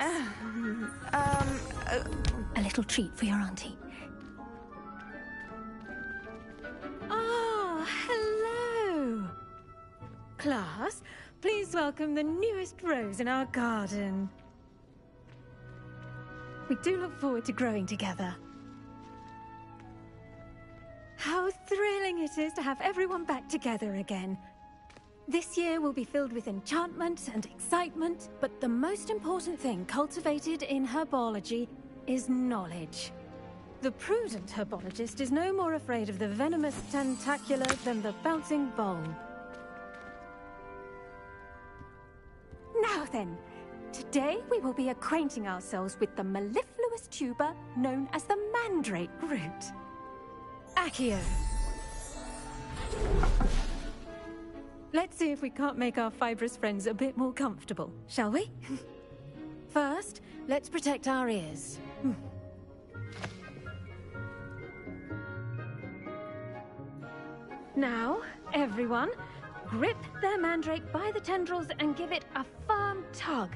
S6: A little treat for your auntie. Ah, hello. Class, please welcome the newest rose in our garden. We do look forward to growing together. How thrilling it is to have everyone back together again. This year will be filled with enchantment and excitement, but the most important thing cultivated in herbology is knowledge. The prudent herbologist is no more afraid of the venomous tentacula than the bouncing bulb. Now then, today we will be acquainting ourselves with the mellifluous tuber known as the mandrake root. Accio. Let's see if we can't make our fibrous friends a bit more comfortable, shall we? First, let's protect our ears. Now, everyone, grip their mandrake by the tendrils and give it a firm tug.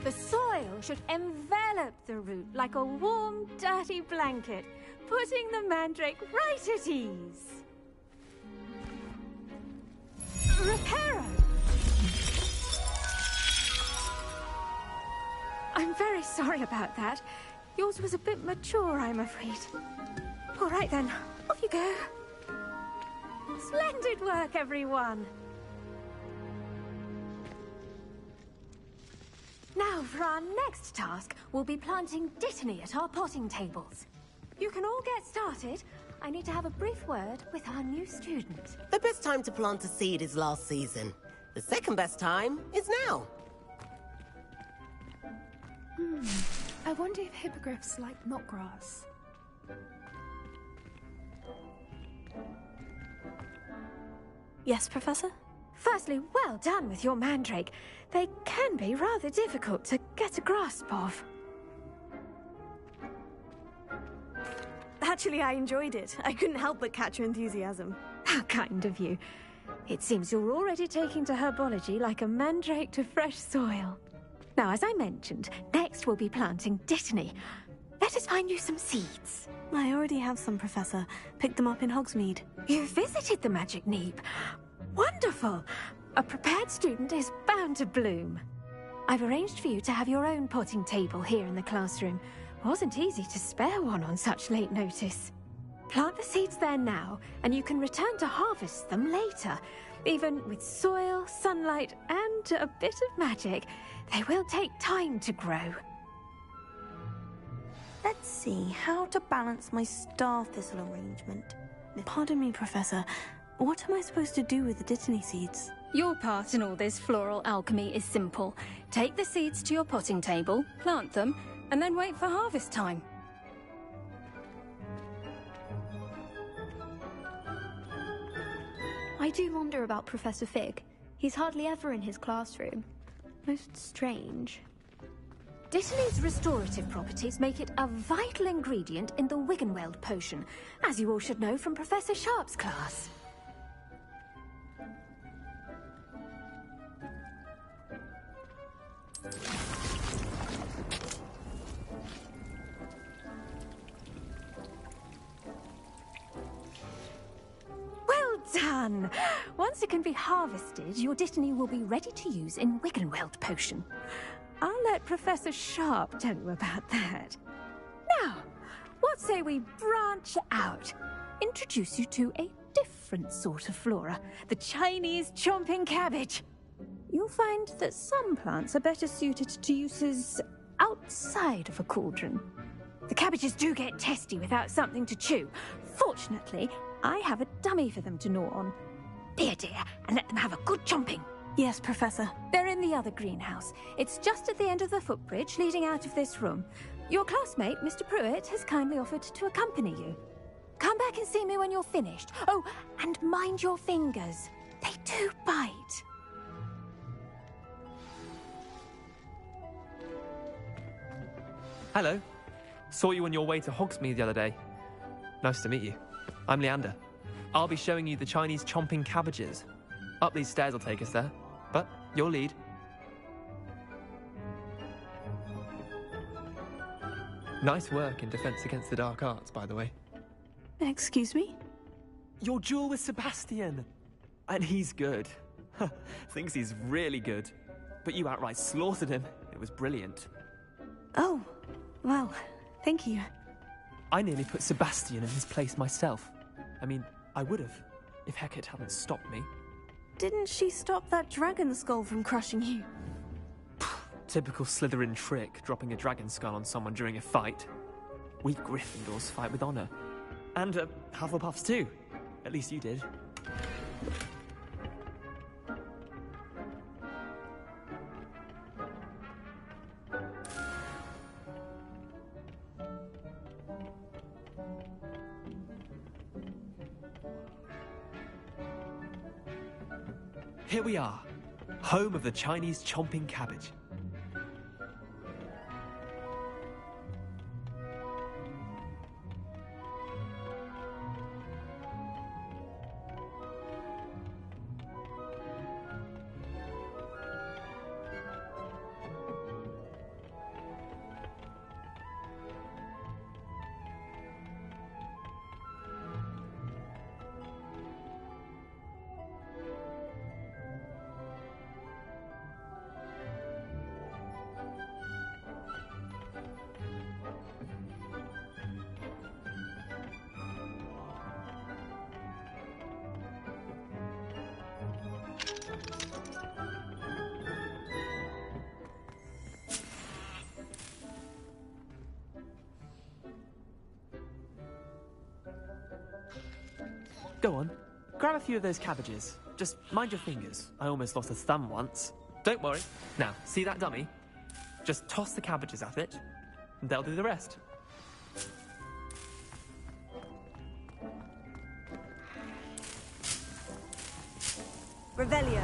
S6: The soil should envelop the root like a warm, dirty blanket, putting the mandrake right at ease. Reparo! I'm very sorry about that. Yours was a bit mature, I'm afraid. All right then, off you go. Splendid work, everyone. Now, for our next task, we'll be planting dittany at our potting tables. You can all get started. I need to have a brief word with our new student.
S14: The best time to plant a seed is last season. The second best time is now.
S7: I wonder if hippogriffs like knotgrass.
S1: Yes, Professor?
S6: Firstly, well done with your mandrake. They can be rather difficult to get a grasp of.
S1: Actually, I enjoyed it. I couldn't help but catch your enthusiasm.
S6: How kind of you. It seems you're already taking to herbology like a mandrake to fresh soil. Now, as I mentioned, next we'll be planting dittany. Let us find you some seeds.
S1: I already have some, Professor. Picked them up in Hogsmeade.
S6: You visited the Magic Neep. Wonderful! A prepared student is bound to bloom. I've arranged for you to have your own potting table here in the classroom. Wasn't easy to spare one on such late notice. Plant the seeds there now, and you can return to harvest them later. Even with soil, sunlight, and a bit of magic, they will take time to grow.
S10: Let's see how to balance my star thistle arrangement.
S1: Pardon me, Professor. What am I supposed to do with the dittany seeds?
S6: Your part in all this floral alchemy is simple. Take the seeds to your potting table, plant them, and then wait for harvest time.
S12: I do wonder about Professor Fig. He's hardly ever in his classroom. Most strange.
S6: Dittany's restorative properties make it a vital ingredient in the Wiggenweld potion, as you all should know from Professor Sharp's class. Well done! Once it can be harvested, your dittany will be ready to use in Wiggenweld potion. I'll let Professor Sharp tell you about that. Now, what say we branch out? Introduce you to a different sort of flora, the Chinese chomping cabbage. You'll find that some plants are better suited to uses outside of a cauldron. The cabbages do get testy without something to chew. Fortunately, I have a dummy for them to gnaw on. Be a dear and let them have a good chomping.
S1: Yes, Professor.
S6: They're in the other greenhouse. It's just at the end of the footbridge leading out of this room. Your classmate, Mr. Pruitt, has kindly offered to accompany you. Come back and see me when you're finished. Oh, and mind your fingers. They do bite.
S9: Hello. Saw you on your way to Hogsmeade the other day. Nice to meet you. I'm Leander. I'll be showing you the Chinese chomping cabbages. Up these stairs will take us there, but your lead. Nice work in Defense Against the Dark Arts, by the way.
S1: Excuse me?
S9: Your duel with Sebastian! And he's good. Thinks he's really good. But you outright slaughtered him. It was brilliant.
S1: Oh, well, thank you.
S9: I nearly put Sebastian in his place myself. I mean, I would have, if Hecate hadn't stopped me.
S1: Didn't she stop that dragon skull from crushing you?
S9: Typical Slytherin trick, dropping a dragon skull on someone during a fight. We Gryffindors fight with honor. And Hufflepuffs too. At least you did. Here we are, home of the Chinese chomping cabbage. Go on, grab a few of those cabbages. Just mind your fingers. I almost lost a thumb once. Don't worry. Now, see that dummy? Just toss the cabbages at it, and they'll do the rest.
S18: Revelio.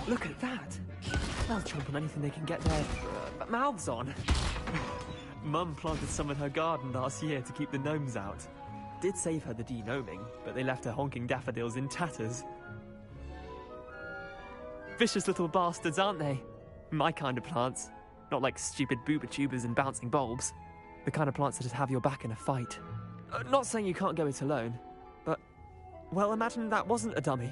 S9: Look at that! They'll chomp on anything they can get their mouths on. Mum planted some in her garden last year to keep the gnomes out. Did save her the de-gnoming, but they left her honking daffodils in tatters. Vicious little bastards, aren't they? My kind of plants. Not like stupid booba tubers and bouncing bulbs. The kind of plants that just have your back in a fight. Not saying you can't go it alone, but... well, imagine that wasn't a dummy.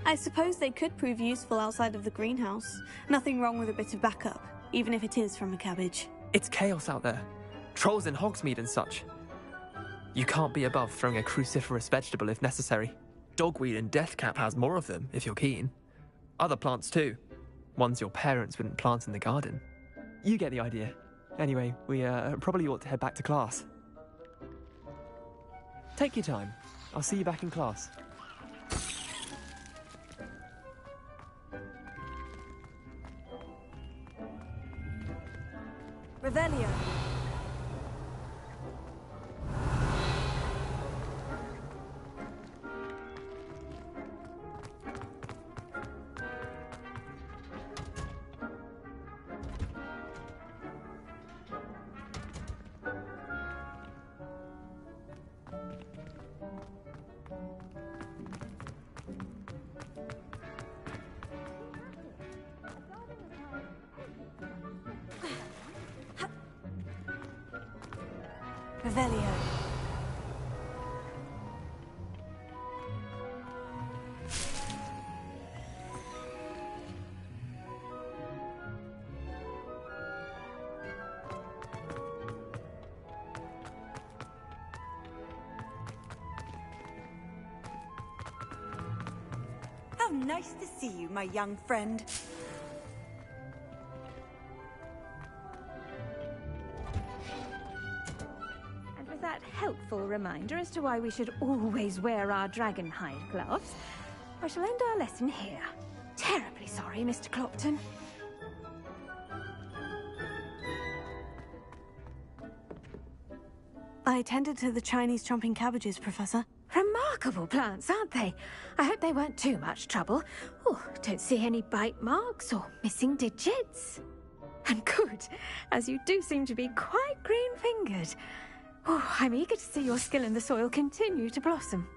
S1: I suppose they could prove useful outside of the greenhouse. Nothing wrong with a bit of backup, even if it is from a cabbage.
S9: It's chaos out there. Trolls in Hogsmeade and such. You can't be above throwing a cruciferous vegetable if necessary. Dogweed and deathcap has more of them, if you're keen. Other plants too. Ones your parents wouldn't plant in the garden. You get the idea. Anyway, we probably ought to head back to class. Take your time. I'll see you back in class.
S18: Revelio. Revelio. How nice to see you, my young friend.
S6: That helpful reminder as to why we should always wear our dragon hide gloves, I shall end our lesson here. Terribly sorry, Mr. Clopton.
S1: I attended to the Chinese chomping cabbages, Professor.
S6: Remarkable plants, aren't they? I hope they weren't too much trouble. Oh, don't see any bite marks or missing digits. And good, as you do seem to be quite green-fingered. Oh, I'm eager to see your skill in the soil continue to blossom.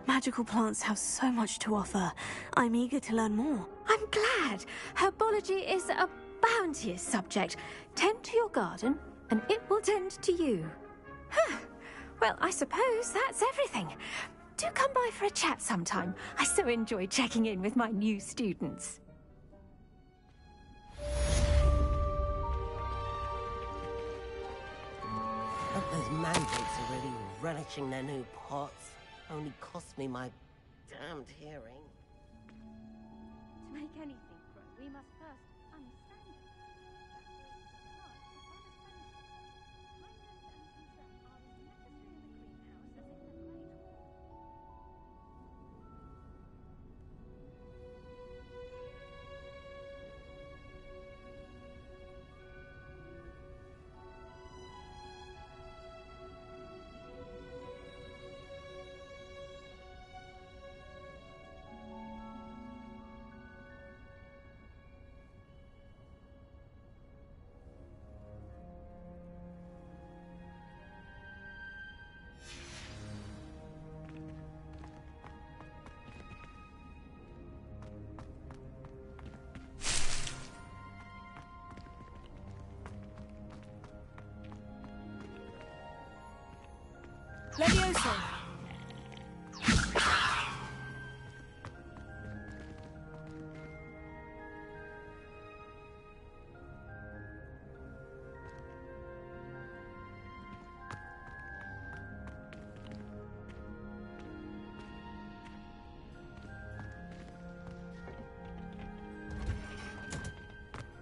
S1: Magical plants have so much to offer. I'm eager to learn more.
S6: I'm glad. Herbology is a bounteous subject. Tend to your garden, and it will tend to you. Huh. Well, I suppose that's everything. Do come by for a chat sometime. I so enjoy checking in with my new students.
S14: Hope those mandrakes are really relishing their new pots. Only cost me my damned hearing.
S6: To make anything grow, we must first understand it.
S18: Levioso!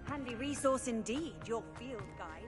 S18: Handy resource indeed, your field guide.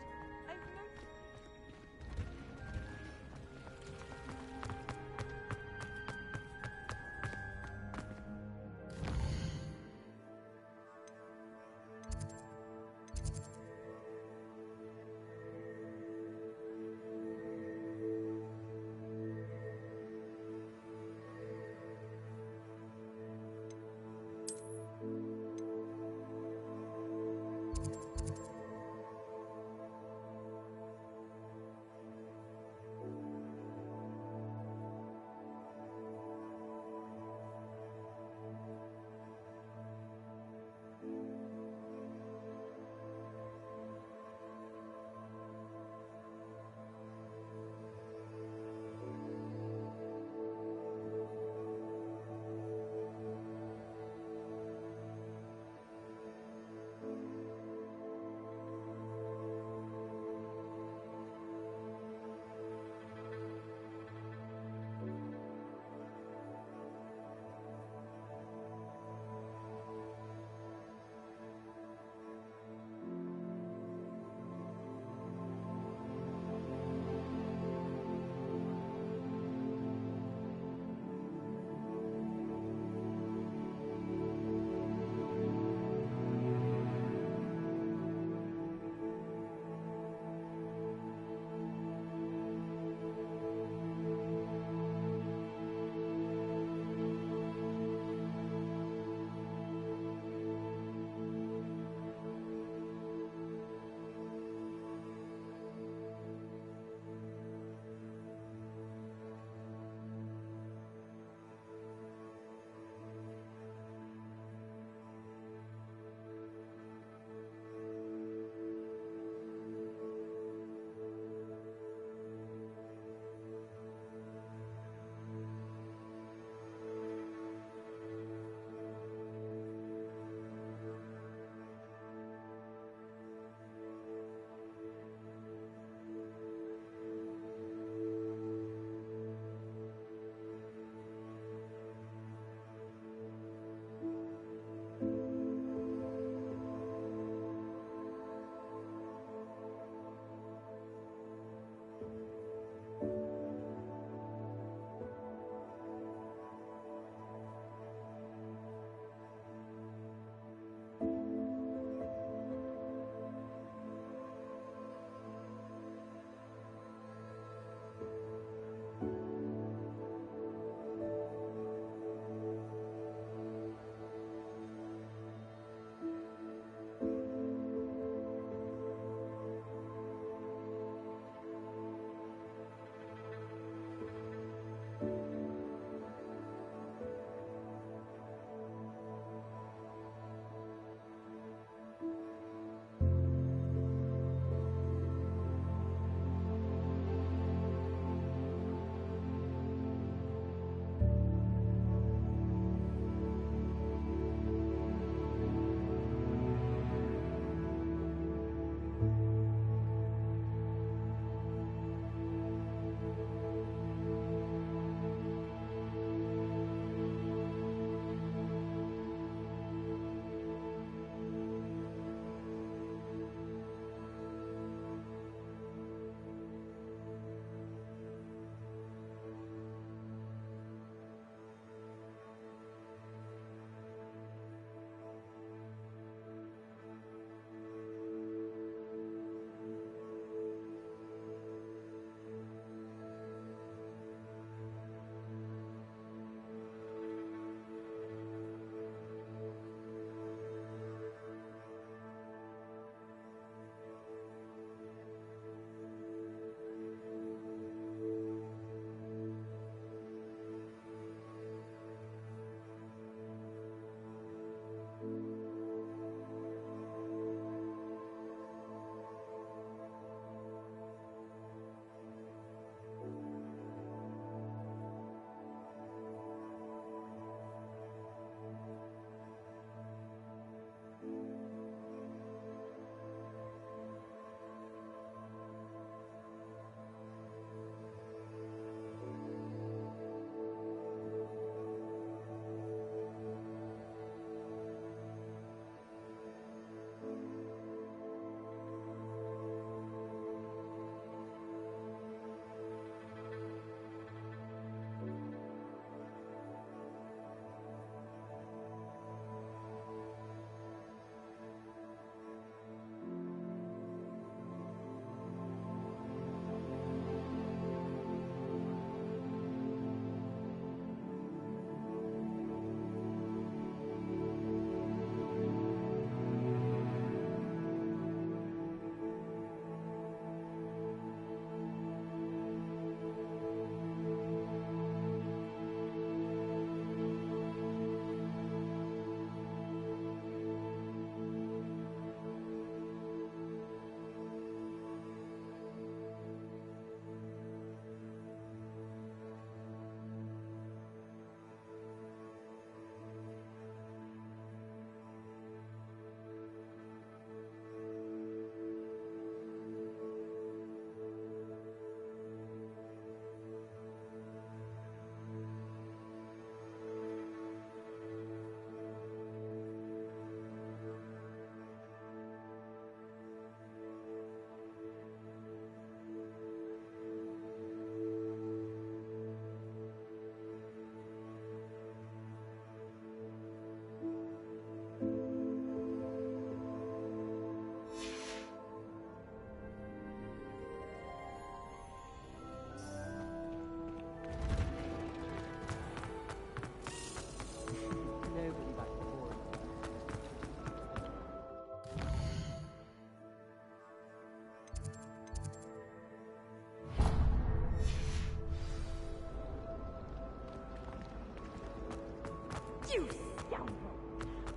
S18: You scoundrel!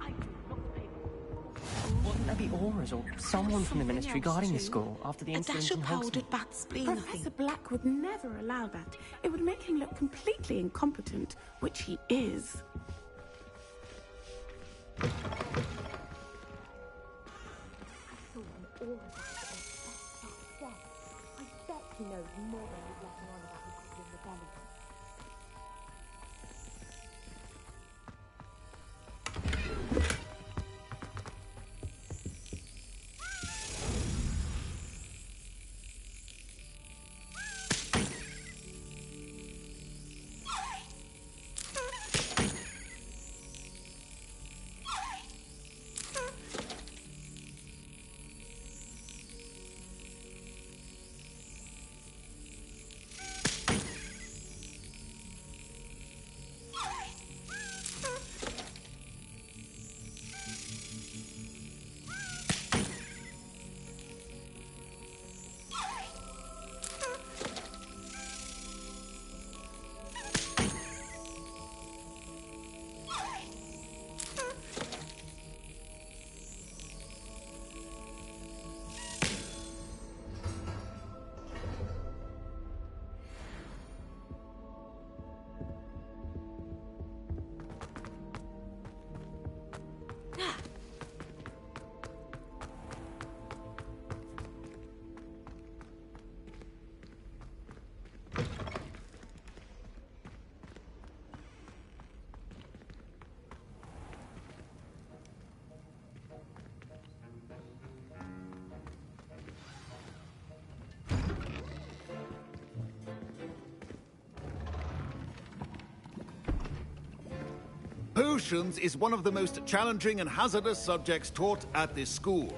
S18: I do not pay.
S22: Wouldn't there be auras or someone from the Ministry guarding the school after the incident in Hogsmeade?
S19: Professor Black would never allow that. It would make him look completely incompetent, which he is.
S18: I saw an aura that I bet he knows more than he's letting on about his sister's rebellion.
S3: Potions is one of the most challenging and hazardous subjects taught at this school.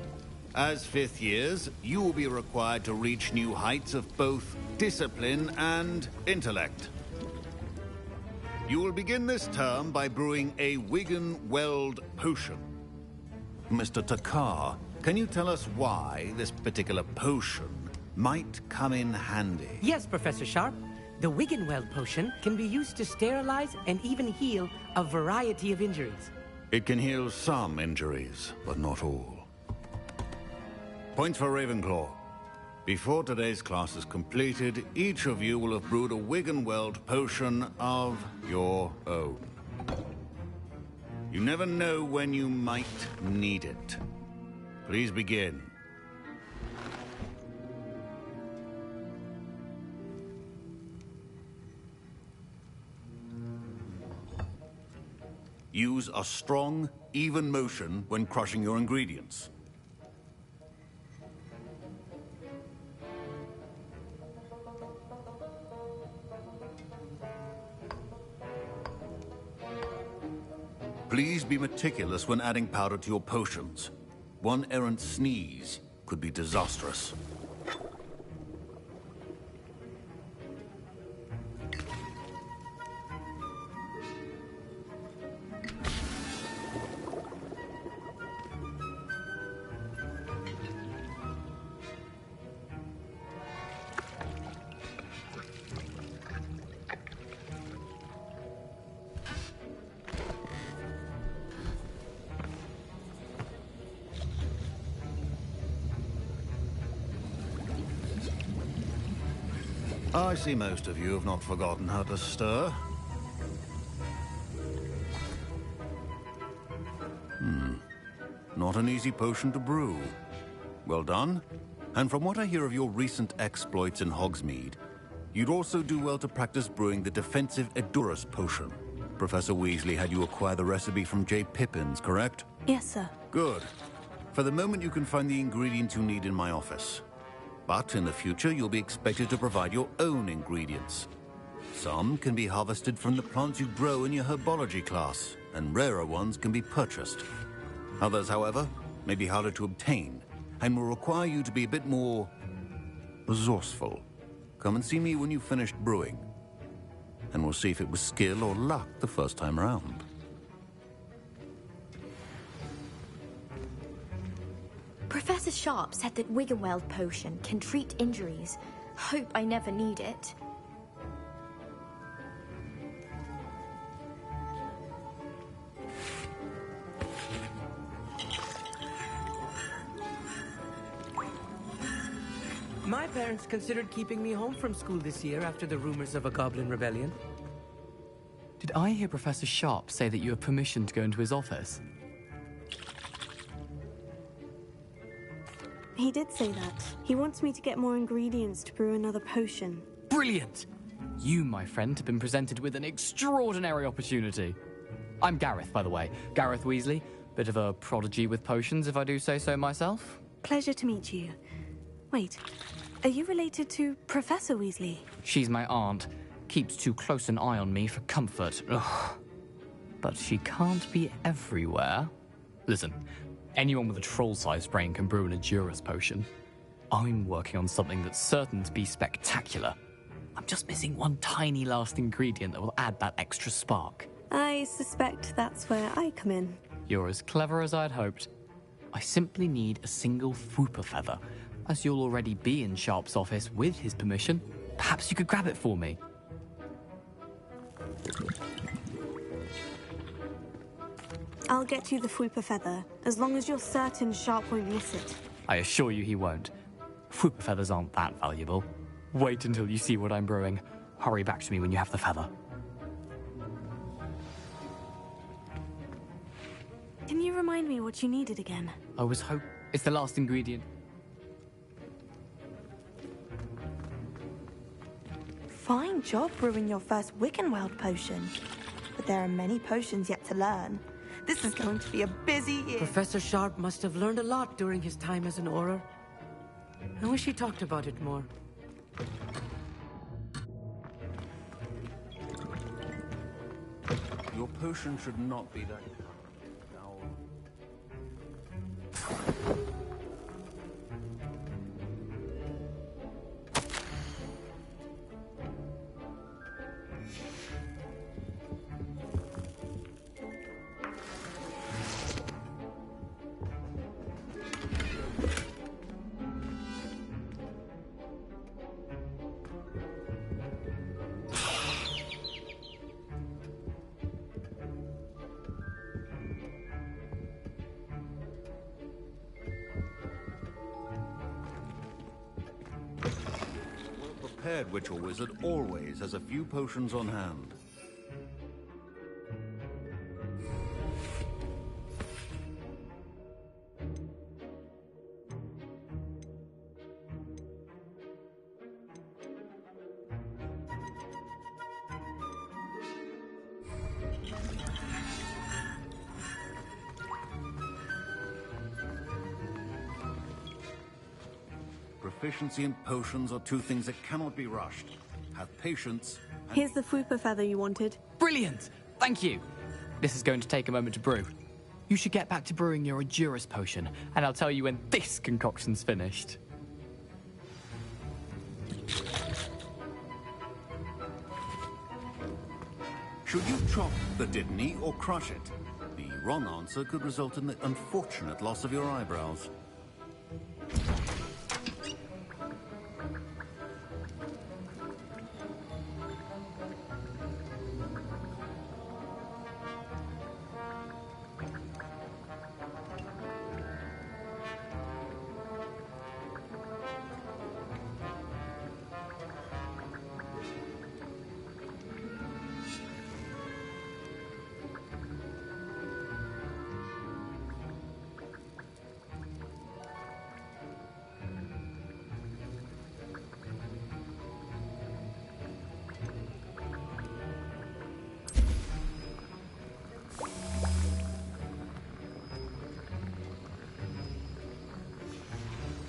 S3: As fifth years, you will be required to reach new heights of both discipline and intellect. You will begin this term by brewing a Wigan-Weld potion. Mr. Takar, can you tell us why this particular potion might come in handy?
S4: Yes, Professor Sharp. The Wigan-Weld potion can be used to sterilize and even heal a variety of injuries.
S3: It can heal some injuries, but not all. Points for Ravenclaw. Before today's class is completed, each of you will have brewed a Wigan-Weld potion of your own. You never know when you might need it. Please begin. Use a strong, even motion when crushing your ingredients. Please be meticulous when adding powder to your potions. One errant sneeze could be disastrous. I see most of you have not forgotten how to stir. Not an easy potion to brew. Well done. And from what I hear of your recent exploits in Hogsmeade, you'd also do well to practice brewing the defensive Edurus potion. Professor Weasley had you acquire the recipe from J. Pippins, correct?
S1: Yes, sir.
S3: Good. For the moment, you can find the ingredients you need in my office. But in the future, you'll be expected to provide your own ingredients. Some can be harvested from the plants you grow in your herbology class, and rarer ones can be purchased. Others, however, may be harder to obtain, and will require you to be a bit more resourceful. Come and see me when you've finished brewing, and we'll see if it was skill or luck the first time around.
S23: Professor Sharp said that Wigan-Weld potion can treat injuries. Hope I never need it.
S4: My parents considered keeping me home from school this year after the rumors of a goblin rebellion.
S2: Did I hear Professor Sharp say that you have permission to go into his office?
S1: He did say that. He wants me to get more ingredients to brew another potion.
S2: Brilliant! You, my friend, have been presented with an extraordinary opportunity. I'm Gareth, by the way. Gareth Weasley. Bit of a prodigy with potions, if I do say so myself.
S1: Pleasure to meet you. Wait, are you related to Professor Weasley?
S2: She's my aunt. Keeps too close an eye on me for comfort. Ugh. But she can't be everywhere. Listen, anyone with a troll-sized brain can brew an Edurus potion. I'm working on something that's certain to be spectacular. I'm just missing one tiny last ingredient that will add that extra spark.
S1: I suspect that's where I come in.
S2: You're as clever as I'd hoped. I simply need a single Fooper feather. As you'll already be in Sharp's office with his permission, perhaps you could grab it for me.
S1: I'll get you the Fwooper feather, as long as you're certain Sharp won't miss it.
S2: I assure you he won't. Fooper feathers aren't that valuable. Wait until you see what I'm brewing. Hurry back to me when you have the feather.
S1: Can you remind me what you needed again?
S2: I was it's the last ingredient.
S10: Fine job brewing your first Wiggenweld potion. But there are many potions yet to learn. This is going to be a busy year.
S4: Professor Sharp must have learned a lot during his time as an Auror. I wish he talked about it more.
S3: Your potion should not be that. Prepared witch or wizard always has a few potions on hand. Proficiency and potions are two things that cannot be rushed. Have patience.
S1: Here's the Fwooper feather you wanted.
S2: Brilliant! Thank you! This is going to take a moment to brew. You should get back to brewing your Edurus potion, and I'll tell you when this concoction's finished.
S3: Should you chop the Didney or crush it? The wrong answer could result in the unfortunate loss of your eyebrows.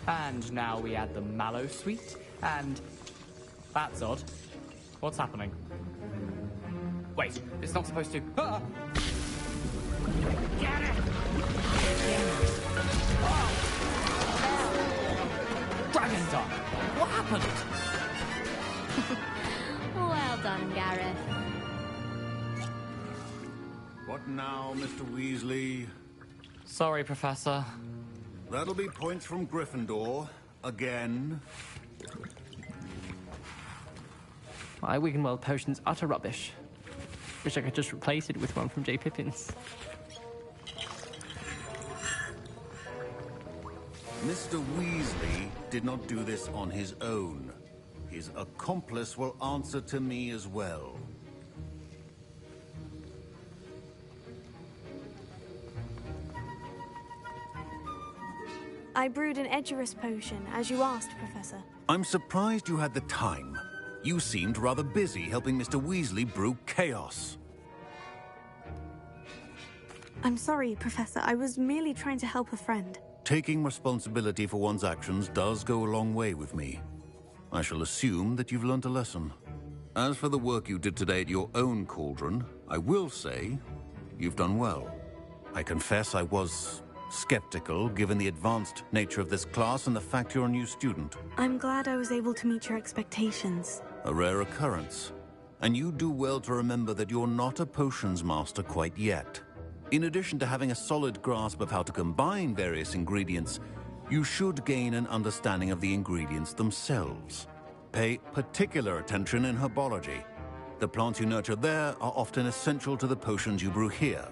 S2: And now we add the mallow sweet, and... That's odd. What's happening? Wait, it's not supposed to... Ah! Get it! Oh! Dragonstar! What happened?
S23: Well done, Gareth.
S3: What now, Mr. Weasley?
S2: Sorry, Professor.
S3: That'll be points from Gryffindor. Again.
S22: My Wiggenweld potion's utter rubbish. Wish I could just replace it with one from J. Pippin's.
S3: Mr. Weasley did not do this on his own. His accomplice will answer to me as well.
S1: I brewed an Edgerus potion, as you asked, Professor.
S3: I'm surprised you had the time. You seemed rather busy helping Mr. Weasley brew chaos.
S1: I'm sorry, Professor. I was merely trying to help a friend.
S3: Taking responsibility for one's actions does go a long way with me. I shall assume that you've learnt a lesson. As for the work you did today at your own cauldron, I will say you've done well. I confess I was skeptical, given the advanced nature of this class and the fact you're a new student.
S1: I'm glad I was able to meet your expectations.
S3: A rare occurrence. And you do well to remember that you're not a potions master quite yet. In addition to having a solid grasp of how to combine various ingredients, you should gain an understanding of the ingredients themselves. Pay particular attention in herbology. The plants you nurture there are often essential to the potions you brew here.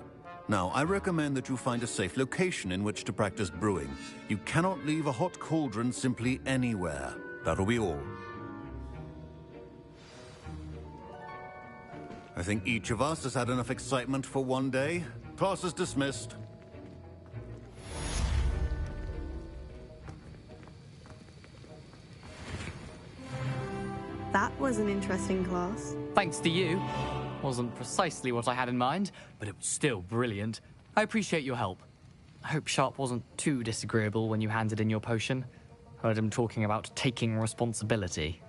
S3: Now, I recommend that you find a safe location in which to practice brewing. You cannot leave a hot cauldron simply anywhere. That'll be all. I think each of us has had enough excitement for one day. Class is dismissed.
S1: That was an interesting class.
S2: Thanks to you. Wasn't precisely what I had in mind, but it was still brilliant. I appreciate your help. I hope Sharp wasn't too disagreeable when you handed in your potion. Heard him talking about taking responsibility.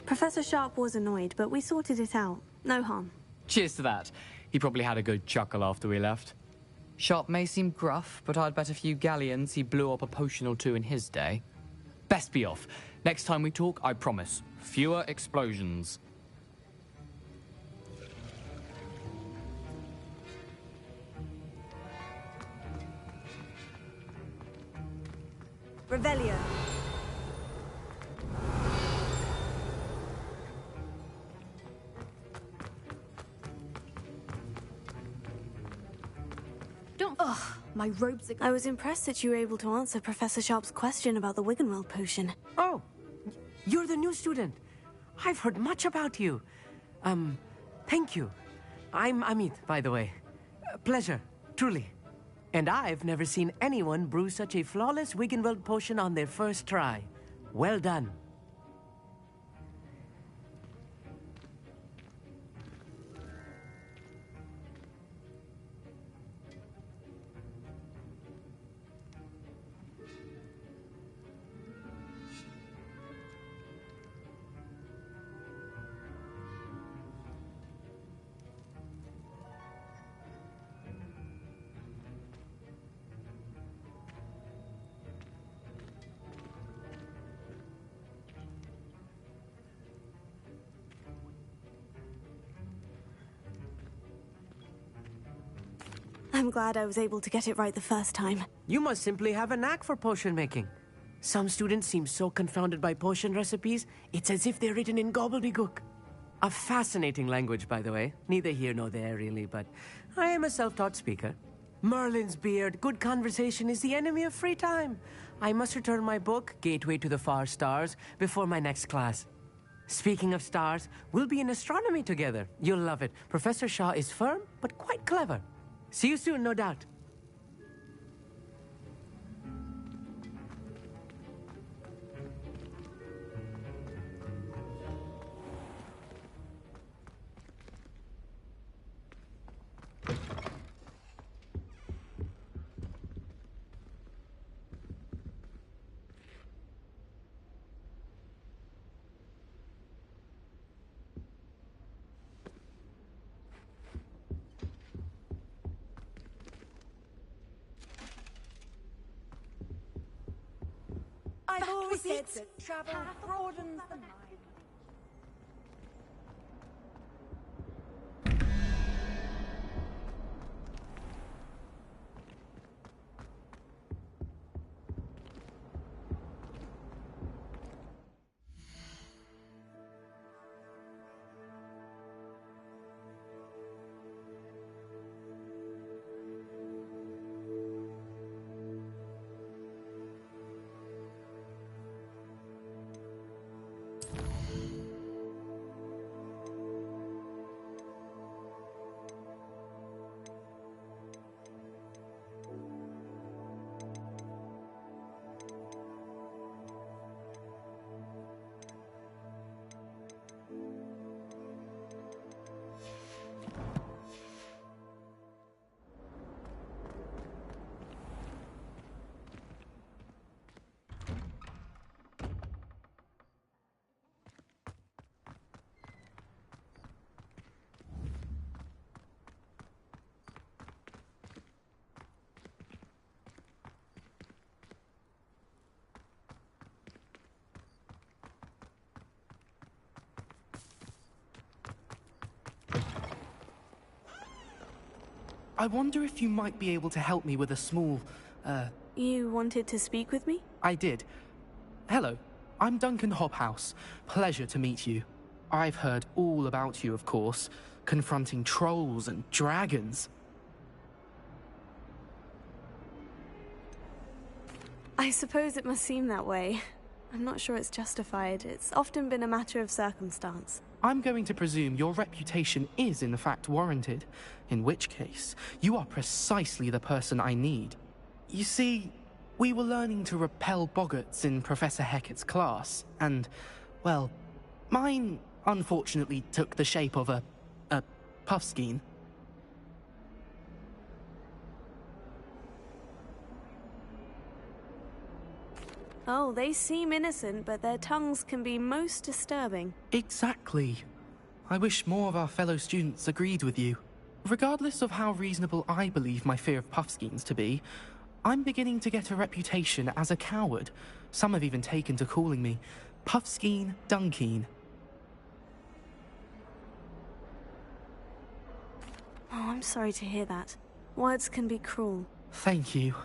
S1: Professor Sharp was annoyed, but we sorted it out. No harm.
S2: Cheers to that. He probably had a good chuckle after we left. Sharp may seem gruff, but I'd bet a few galleons he blew up a potion or two in his day. Best be off. Next time we talk, I promise, fewer explosions.
S1: Revelio.
S23: Ugh, my robes are...
S1: I was impressed that you were able to answer Professor Sharp's question about the Wiggenweld potion.
S4: Oh, you're the new student. I've heard much about you. Thank you. I'm Amit, by the way. Pleasure, truly. And I've never seen anyone brew such a flawless Wiggenweld potion on their first try. Well done.
S1: I'm glad I was able to get it right the first time.
S4: You must simply have a knack for potion making. Some students seem so confounded by potion recipes, it's as if they're written in gobbledygook. A fascinating language, by the way. Neither here nor there, really, but I am a self-taught speaker. Merlin's beard, good conversation is the enemy of free time. I must return my book, Gateway to the Far Stars, before my next class. Speaking of stars, we'll be in astronomy together. You'll love it. Professor Shaw is firm, but quite clever. See you soon, no doubt.
S18: I've always said that travel broadens the mind.
S13: I wonder if you might be able to help me with a small,
S1: You wanted to speak with me?
S13: I did. Hello, I'm Duncan Hobhouse. Pleasure to meet you. I've heard all about you, of course, confronting trolls and dragons.
S1: I suppose it must seem that way. I'm not sure it's justified. It's often been a matter of circumstance.
S13: I'm going to presume your reputation is in fact warranted, in which case, you are precisely the person I need. You see, we were learning to repel boggarts in Professor Hecat's class, and, well, mine unfortunately took the shape of a puffskein.
S1: Oh, they seem innocent, but their tongues can be most disturbing.
S13: Exactly. I wish more of our fellow students agreed with you. Regardless of how reasonable I believe my fear of puffskeins to be, I'm beginning to get a reputation as a coward. Some have even taken to calling me Puffskeen Dunkeen.
S1: Oh, I'm sorry to hear that. Words can be cruel.
S13: Thank you.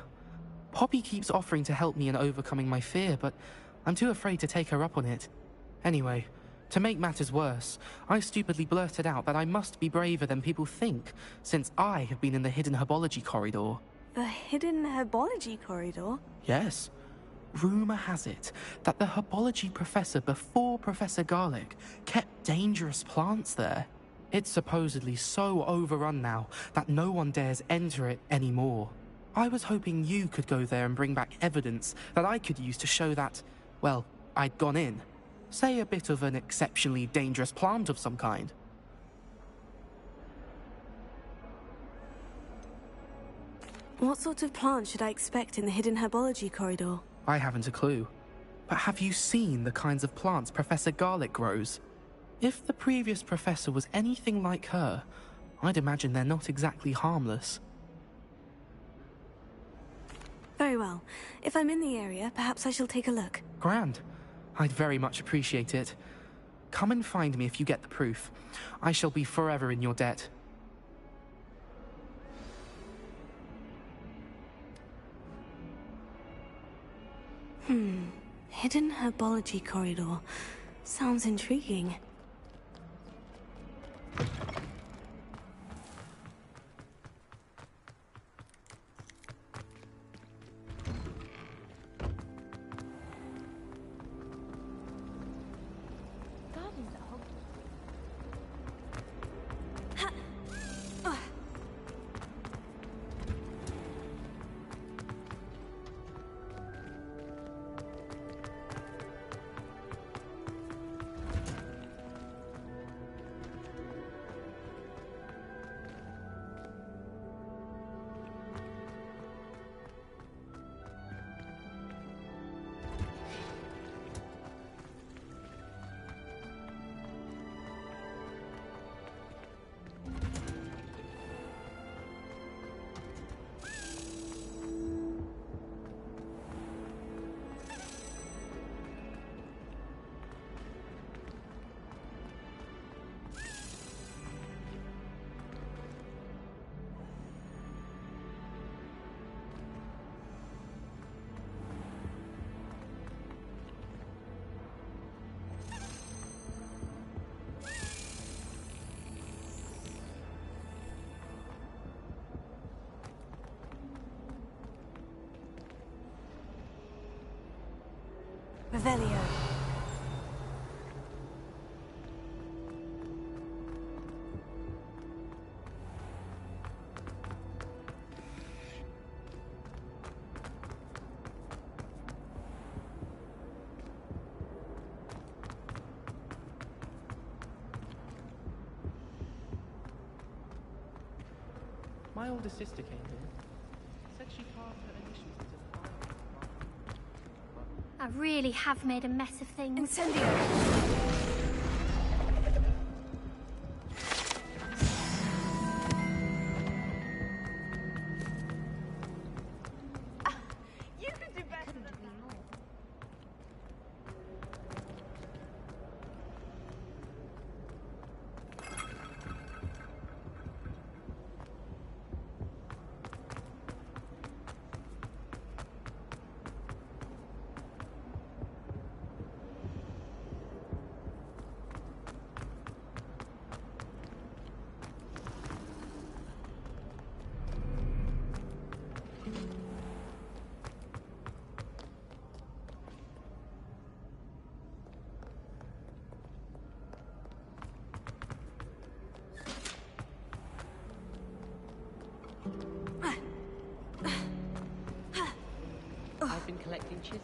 S13: Poppy keeps offering to help me in overcoming my fear, but I'm too afraid to take her up on it. Anyway, to make matters worse, I stupidly blurted out that I must be braver than people think, since I have been in the hidden herbology corridor.
S1: The hidden herbology corridor?
S13: Yes. Rumor has it that the herbology professor before Professor Garlic kept dangerous plants there. It's supposedly so overrun now that no one dares enter it anymore. I was hoping you could go there and bring back evidence that I could use to show that, well, I'd gone in. Say a bit of an exceptionally dangerous plant of some kind.
S1: What sort of plant should I expect in the hidden herbology corridor?
S13: I haven't a clue. But have you seen the kinds of plants Professor Garlic grows? If the previous professor was anything like her, I'd imagine they're not exactly harmless.
S1: Very well. If I'm in the area, perhaps I shall take a look.
S13: Grand. I'd very much appreciate it. Come and find me if you get the proof. I shall be forever in your debt.
S1: Hidden herbology corridor. Sounds intriguing. Revelio.
S13: My older sister came here. Said she carved her initials into the fire.
S12: I really have made a mess of things.
S1: Incendio!
S10: You could do better than that.
S5: collecting chisels.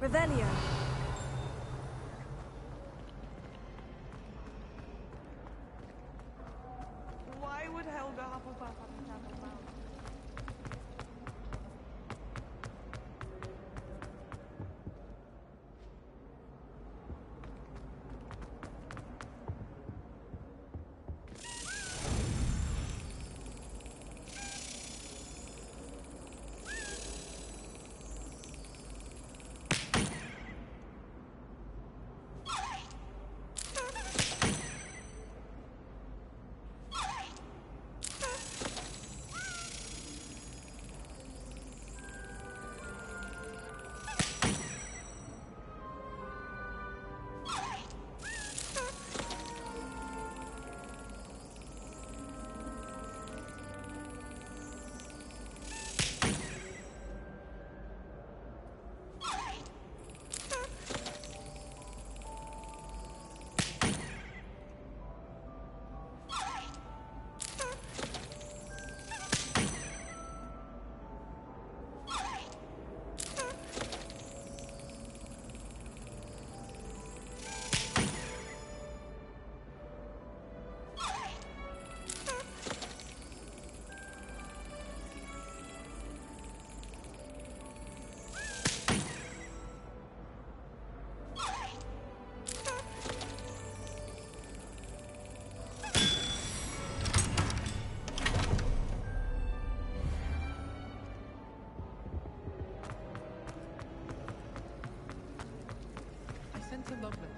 S1: Revelio.
S5: Why would Helga Hufflepuff have to travel around? To love them.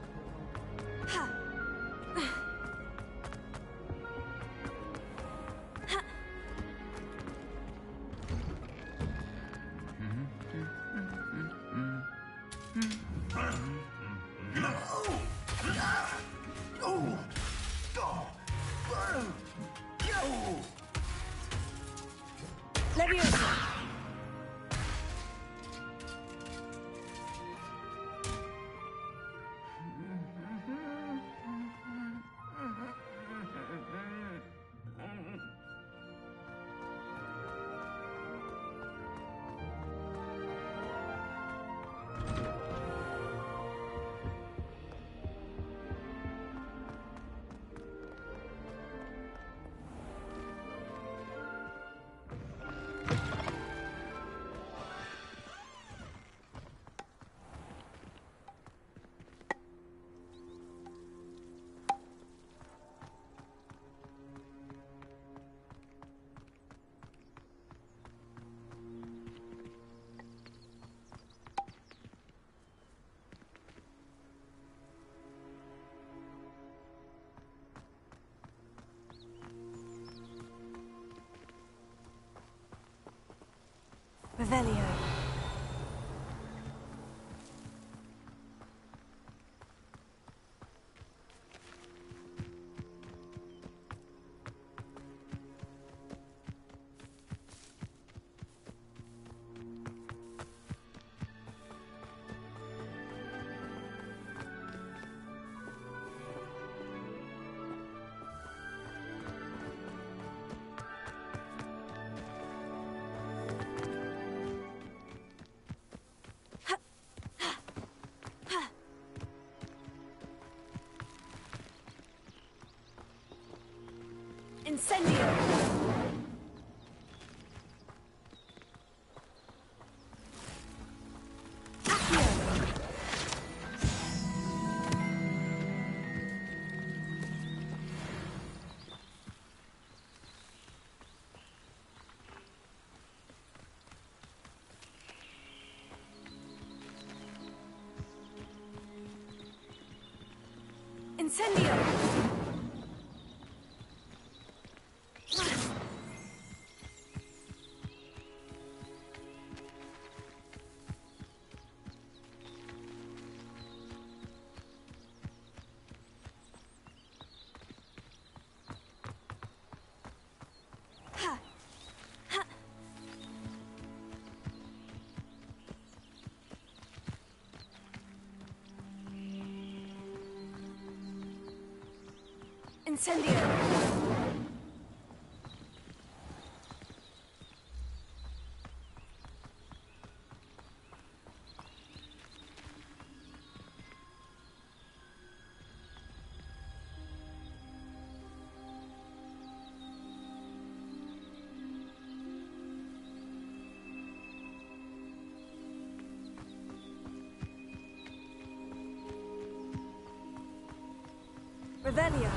S1: Revelio. Incendio! Incendio!
S8: Incendio! Revelio.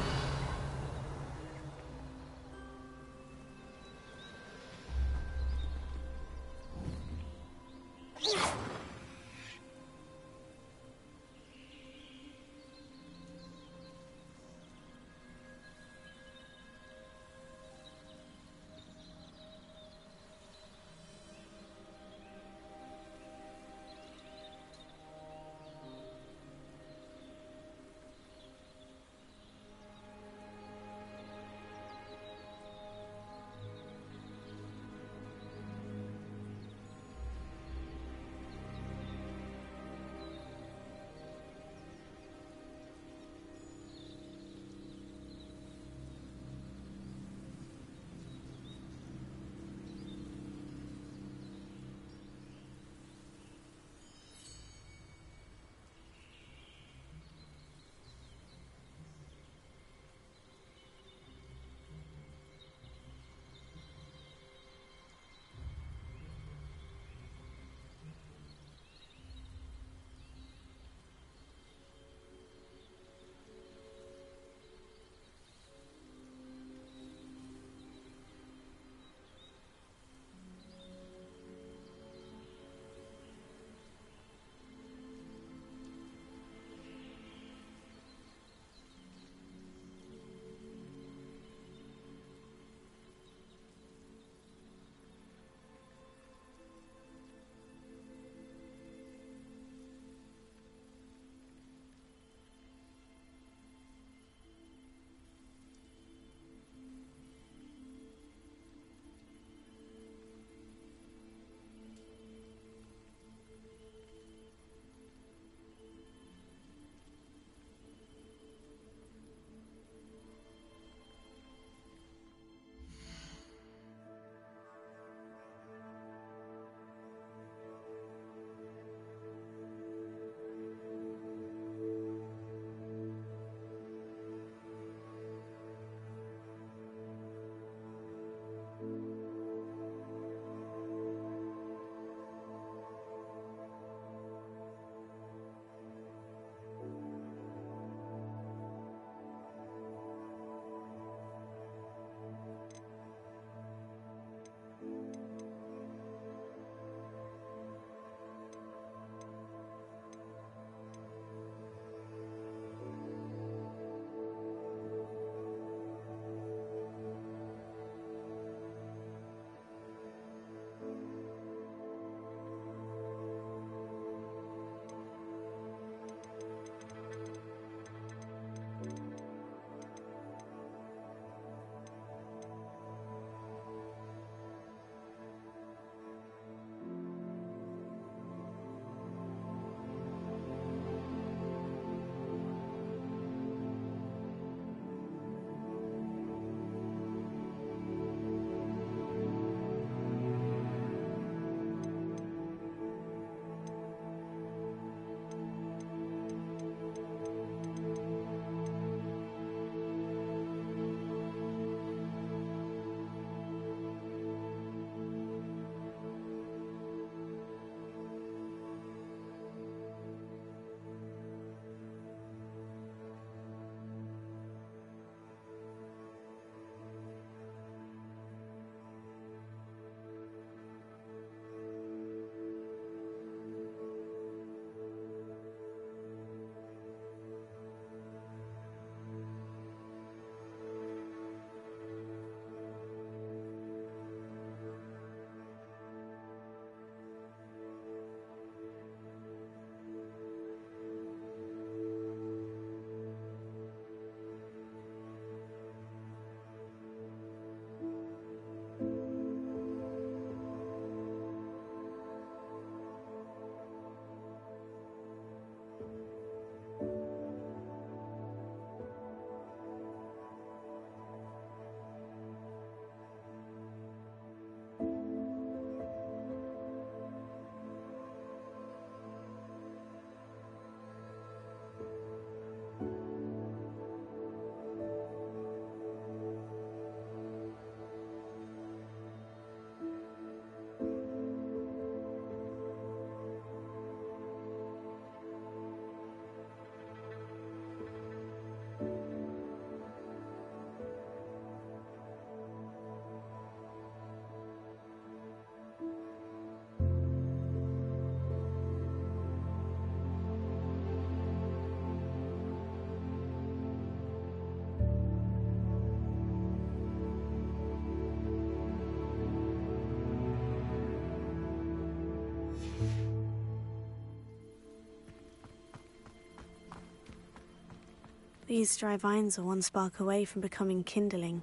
S1: These dry vines are one spark away from becoming kindling.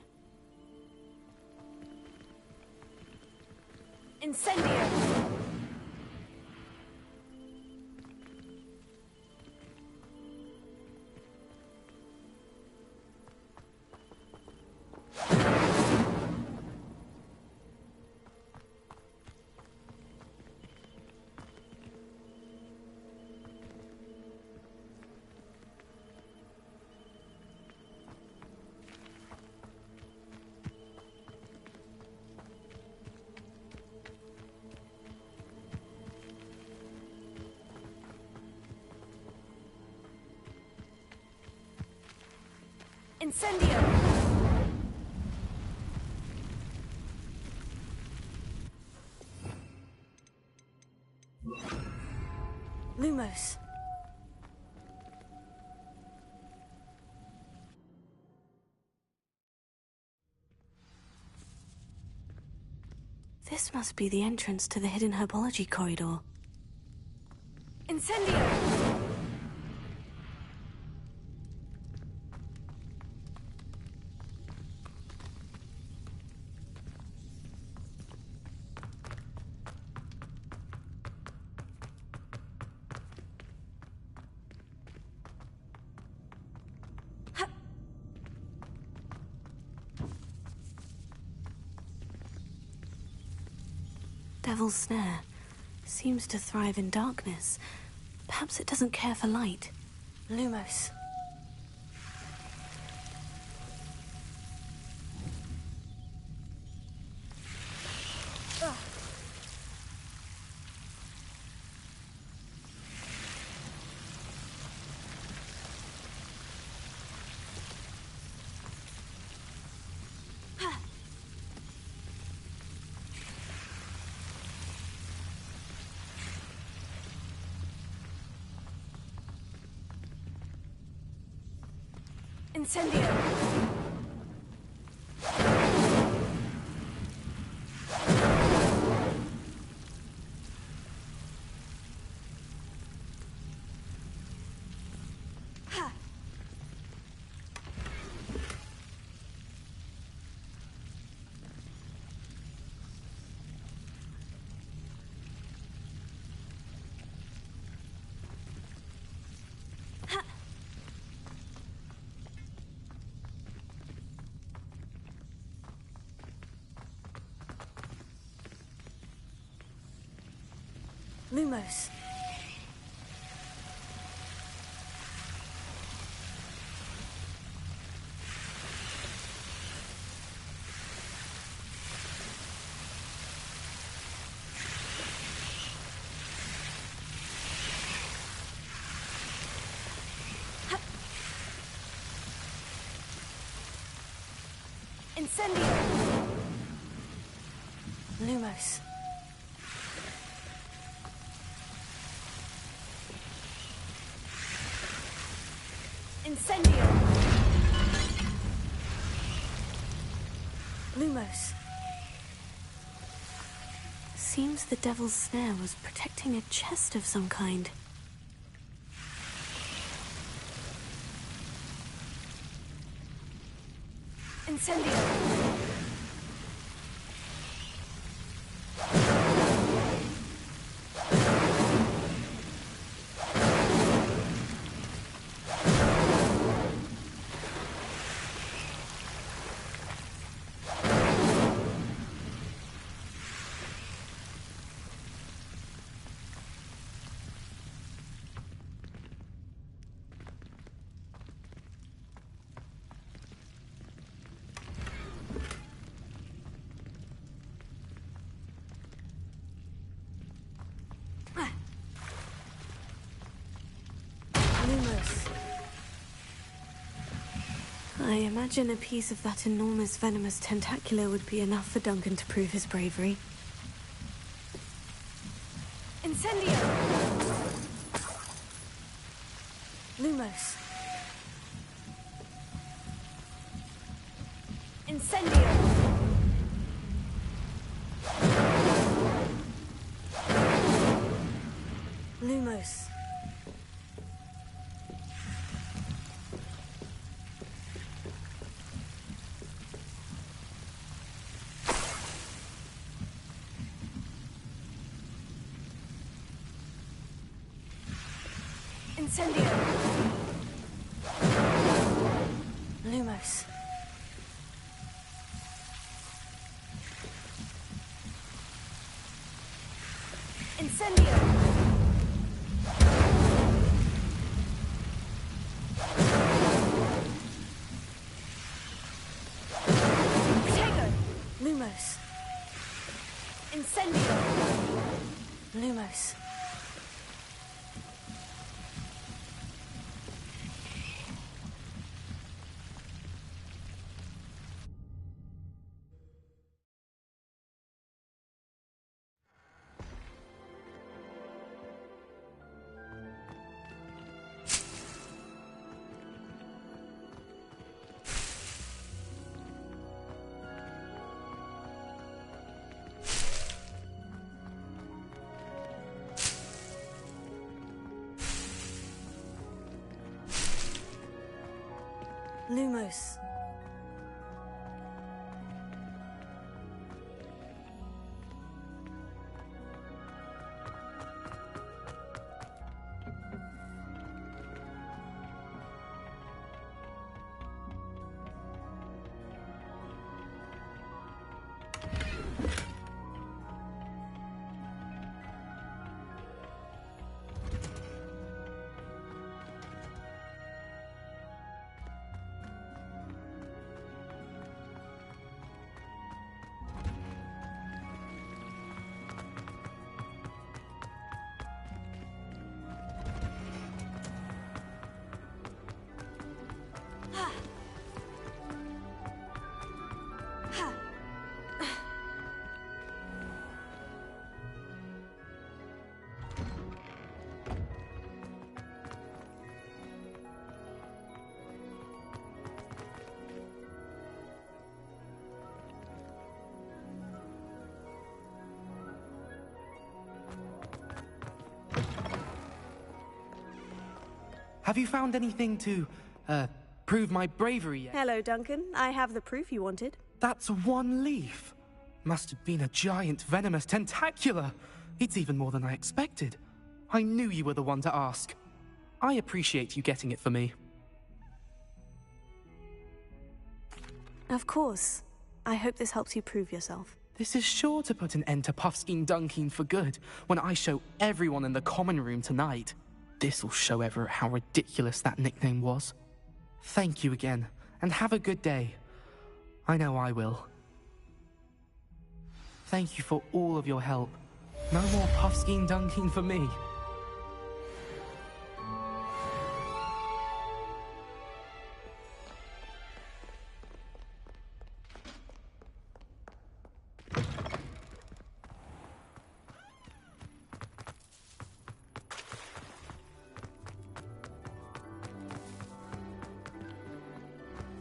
S8: Incendio! Incendio!
S1: Lumos. This must be the entrance to the hidden herbology corridor.
S8: Incendio!
S1: Devil's Snare seems to thrive in darkness. Perhaps it doesn't care for light. Lumos.
S8: Incendio!
S1: Lumos.
S8: Incendio!
S1: Lumos.
S8: Incendio!
S1: Lumos. Seems the Devil's Snare was protecting a chest of some kind.
S8: Incendio!
S1: I imagine a piece of that enormous venomous tentacular would be enough for Duncan to prove his bravery.
S8: Incendio!
S1: Lumos.
S8: Incendio!
S1: Lumos.
S8: Incendio.
S1: Lumos.
S8: Incendio. Protego.
S1: Lumos.
S8: Incendio.
S1: Lumos. Lumos.
S13: Have you found anything to, prove my bravery yet?
S15: Hello, Duncan. I have the proof you wanted.
S13: That's one leaf. Must have been a giant venomous tentacula. It's even more than I expected. I knew you were the one to ask. I appreciate you getting it for me.
S1: Of course. I hope this helps you prove yourself.
S13: This is sure to put an end to Puffskein Dunkin for good when I show everyone in the common room tonight. This'll show Everett how ridiculous that nickname was. Thank you again, and have a good day. I know I will. Thank you for all of your help. No more Puffskein Dunkin for me.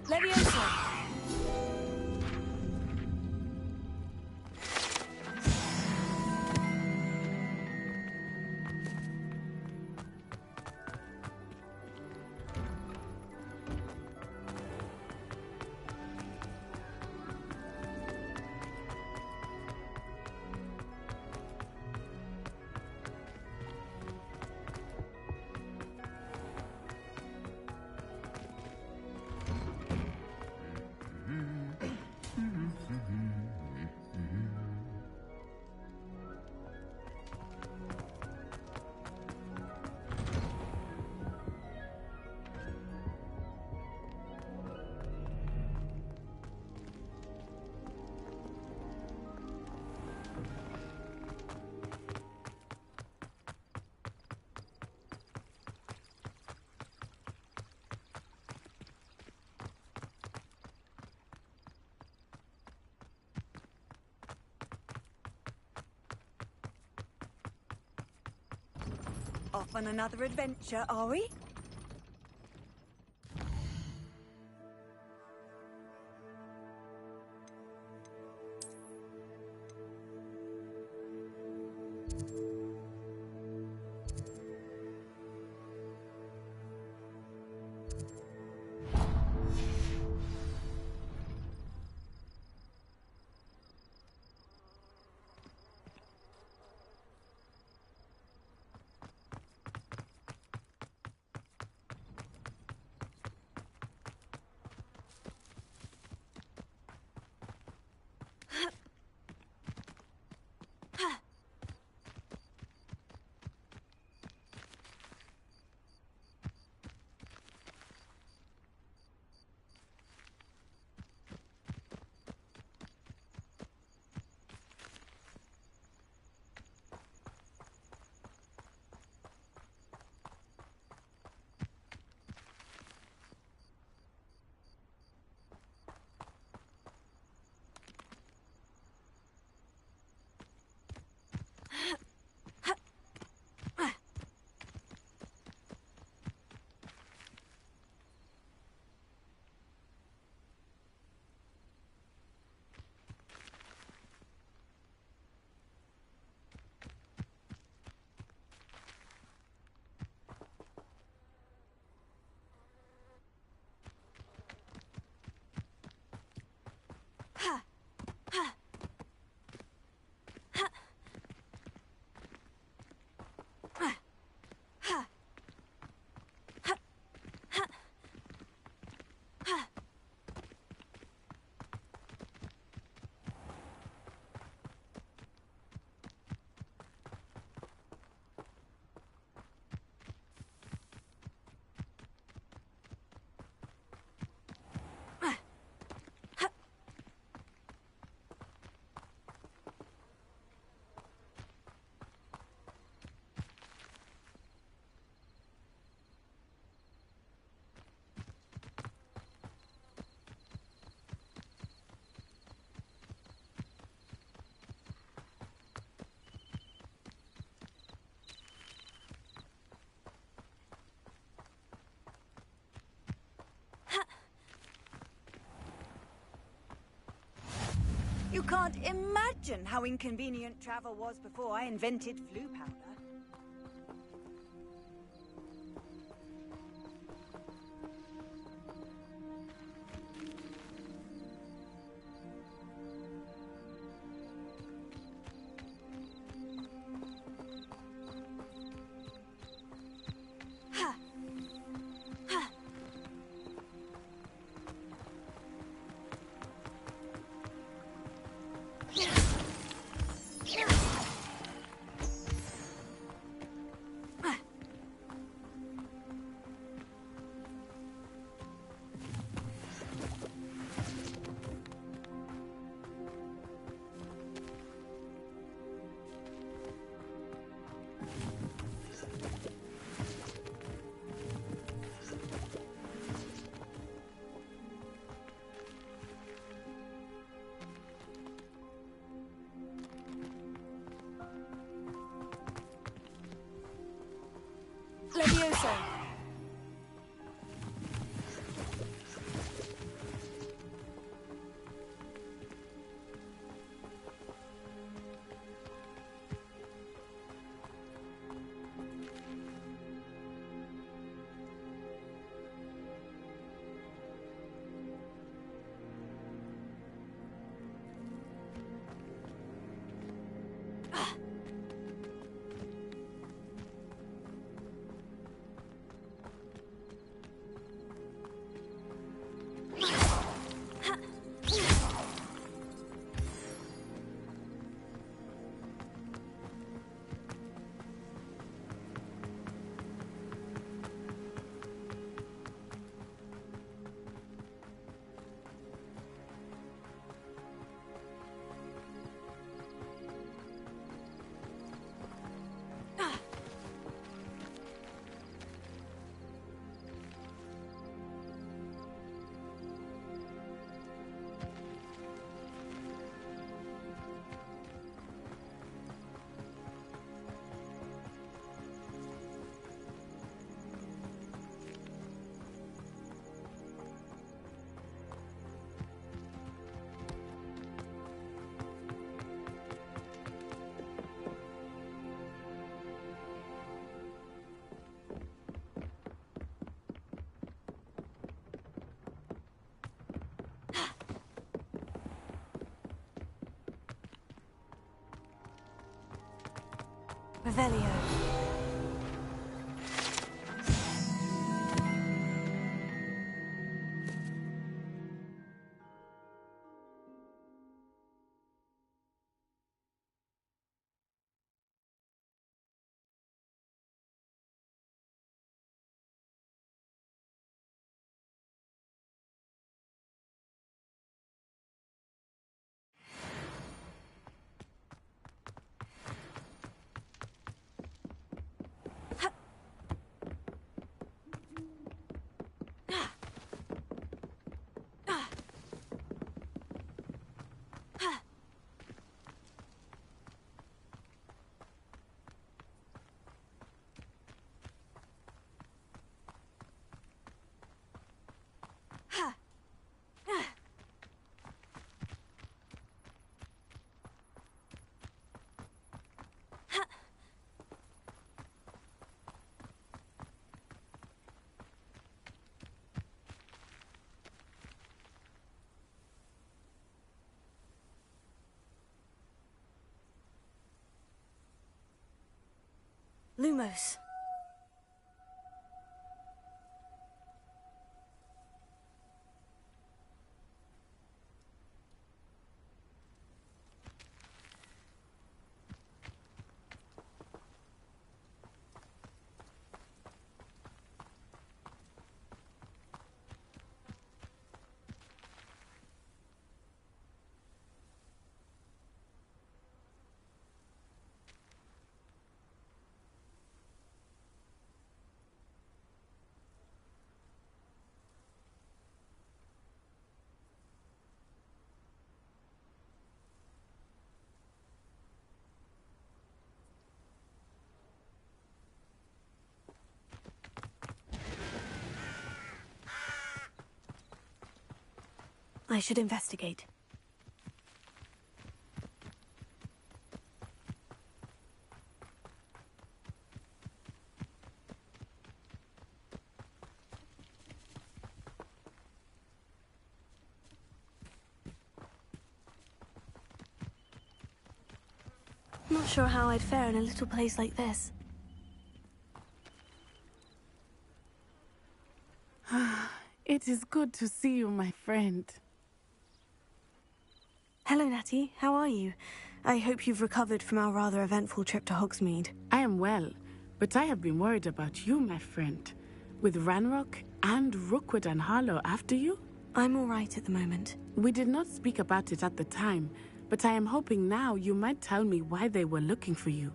S8: Leviosa.
S15: Off on another adventure, are we? can't imagine how inconvenient travel was before I invented flu powder. Levioso. Revelio. Lumos. I should investigate.
S1: not sure how I'd fare in a little place like this.
S19: It is good to see you, my friend.
S1: Hello, Natty. How are you? I hope you've recovered from our rather eventful trip to Hogsmeade.
S19: I am well, but I have been worried about you, my friend. With Ranrock and Rookwood and Harlow after you?
S1: I'm all right at the moment.
S19: We did not speak about it at the time, but I am hoping now you might tell me why they were looking for you.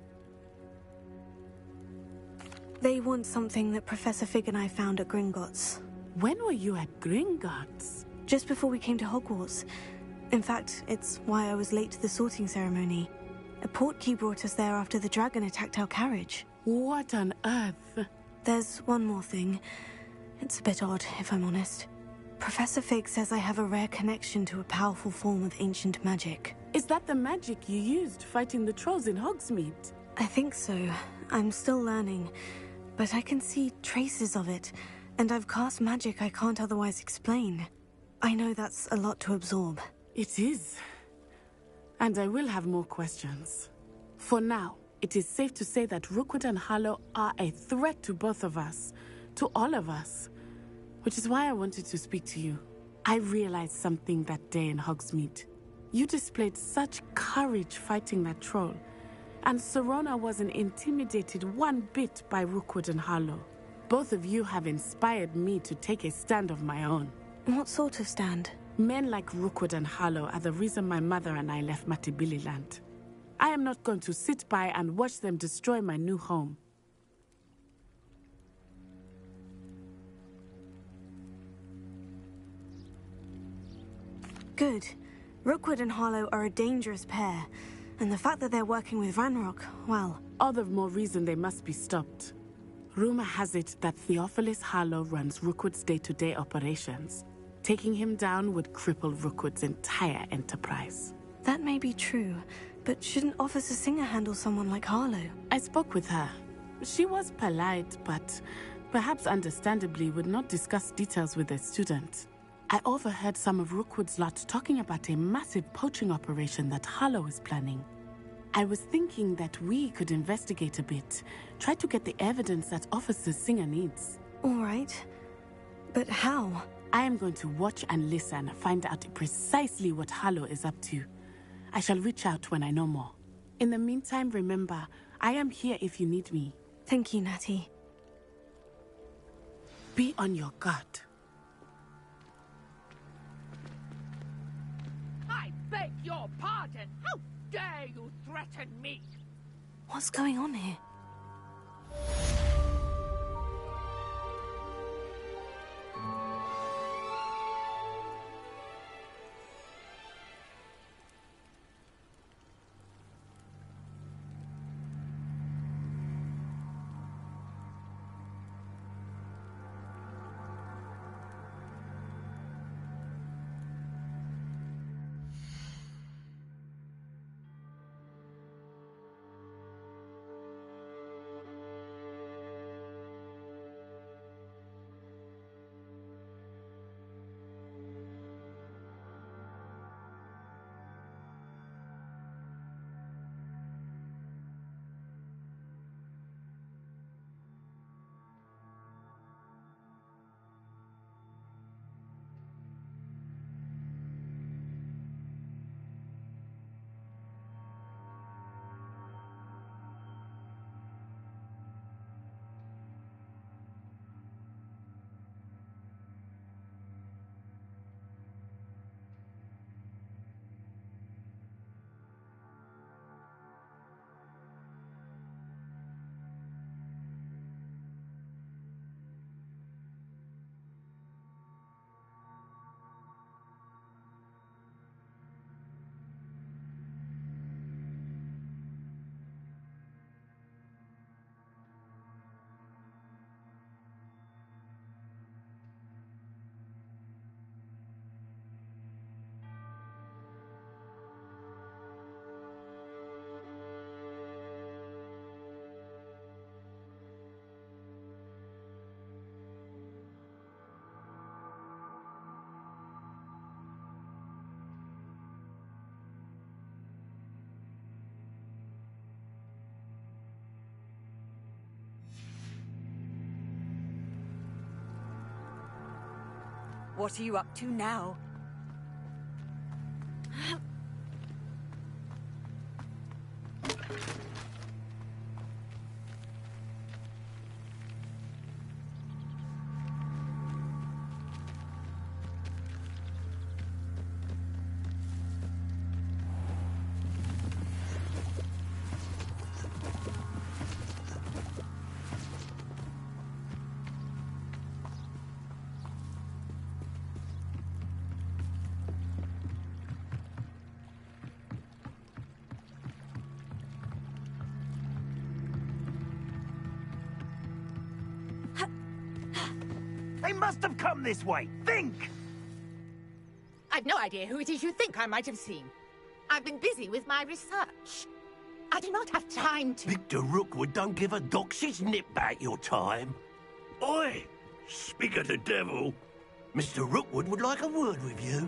S1: They want something that Professor Fig and I found at Gringotts.
S19: When were you at Gringotts?
S1: Just before we came to Hogwarts. In fact, it's why I was late to the sorting ceremony. A portkey brought us there after the dragon attacked our carriage.
S19: What on earth?
S1: There's one more thing. It's a bit odd, if I'm honest. Professor Fig says I have a rare connection to a powerful form of ancient magic.
S19: Is that the magic you used fighting the trolls in Hogsmeade?
S1: I think so. I'm still learning, but I can see traces of it, and I've cast magic I can't otherwise explain. I know that's a lot to absorb.
S19: It is. And I will have more questions. For now, it is safe to say that Rookwood and Harlow are a threat to both of us, to all of us. Which is why I wanted to speak to you. I realized something that day in Hogsmeade. You displayed such courage fighting that troll, and Serona wasn't intimidated one bit by Rookwood and Harlow. Both of you have inspired me to take a stand of my own.
S1: What sort of stand?
S19: Men like Rookwood and Harlow are the reason my mother and I left Matibililand. I am not going to sit by and watch them destroy my new home.
S1: Good. Rookwood and Harlow are a dangerous pair, and the fact that they're working with Ranrock, well...
S19: All the more reason they must be stopped. Rumor has it that Theophilus Harlow runs Rookwood's day-to-day operations. Taking him down would cripple Rookwood's entire enterprise.
S1: That may be true, but shouldn't Officer Singer handle someone like Harlow?
S19: I spoke with her. She was polite, but perhaps understandably would not discuss details with a student. I overheard some of Rookwood's lot talking about a massive poaching operation that Harlow is planning. I was thinking that we could investigate a bit, try to get the evidence that Officer Singer needs.
S1: All right. But how?
S19: I am going to watch and listen, find out precisely what Harlow is up to. I shall reach out when I know more. In the meantime, remember, I am here if you need me.
S1: Thank you, Natty.
S19: Be on your guard.
S11: I beg your pardon! How dare you threaten me?
S1: What's going on here?
S15: What are you up to now?
S16: They must have come this way. Think!
S11: I've no idea who it is you think I might have seen. I've been busy with my research. I do not have time to...
S16: Victor Rookwood don't give a doxy's nip back your time. Oi! Speak of the devil. Mr. Rookwood would like a word with you.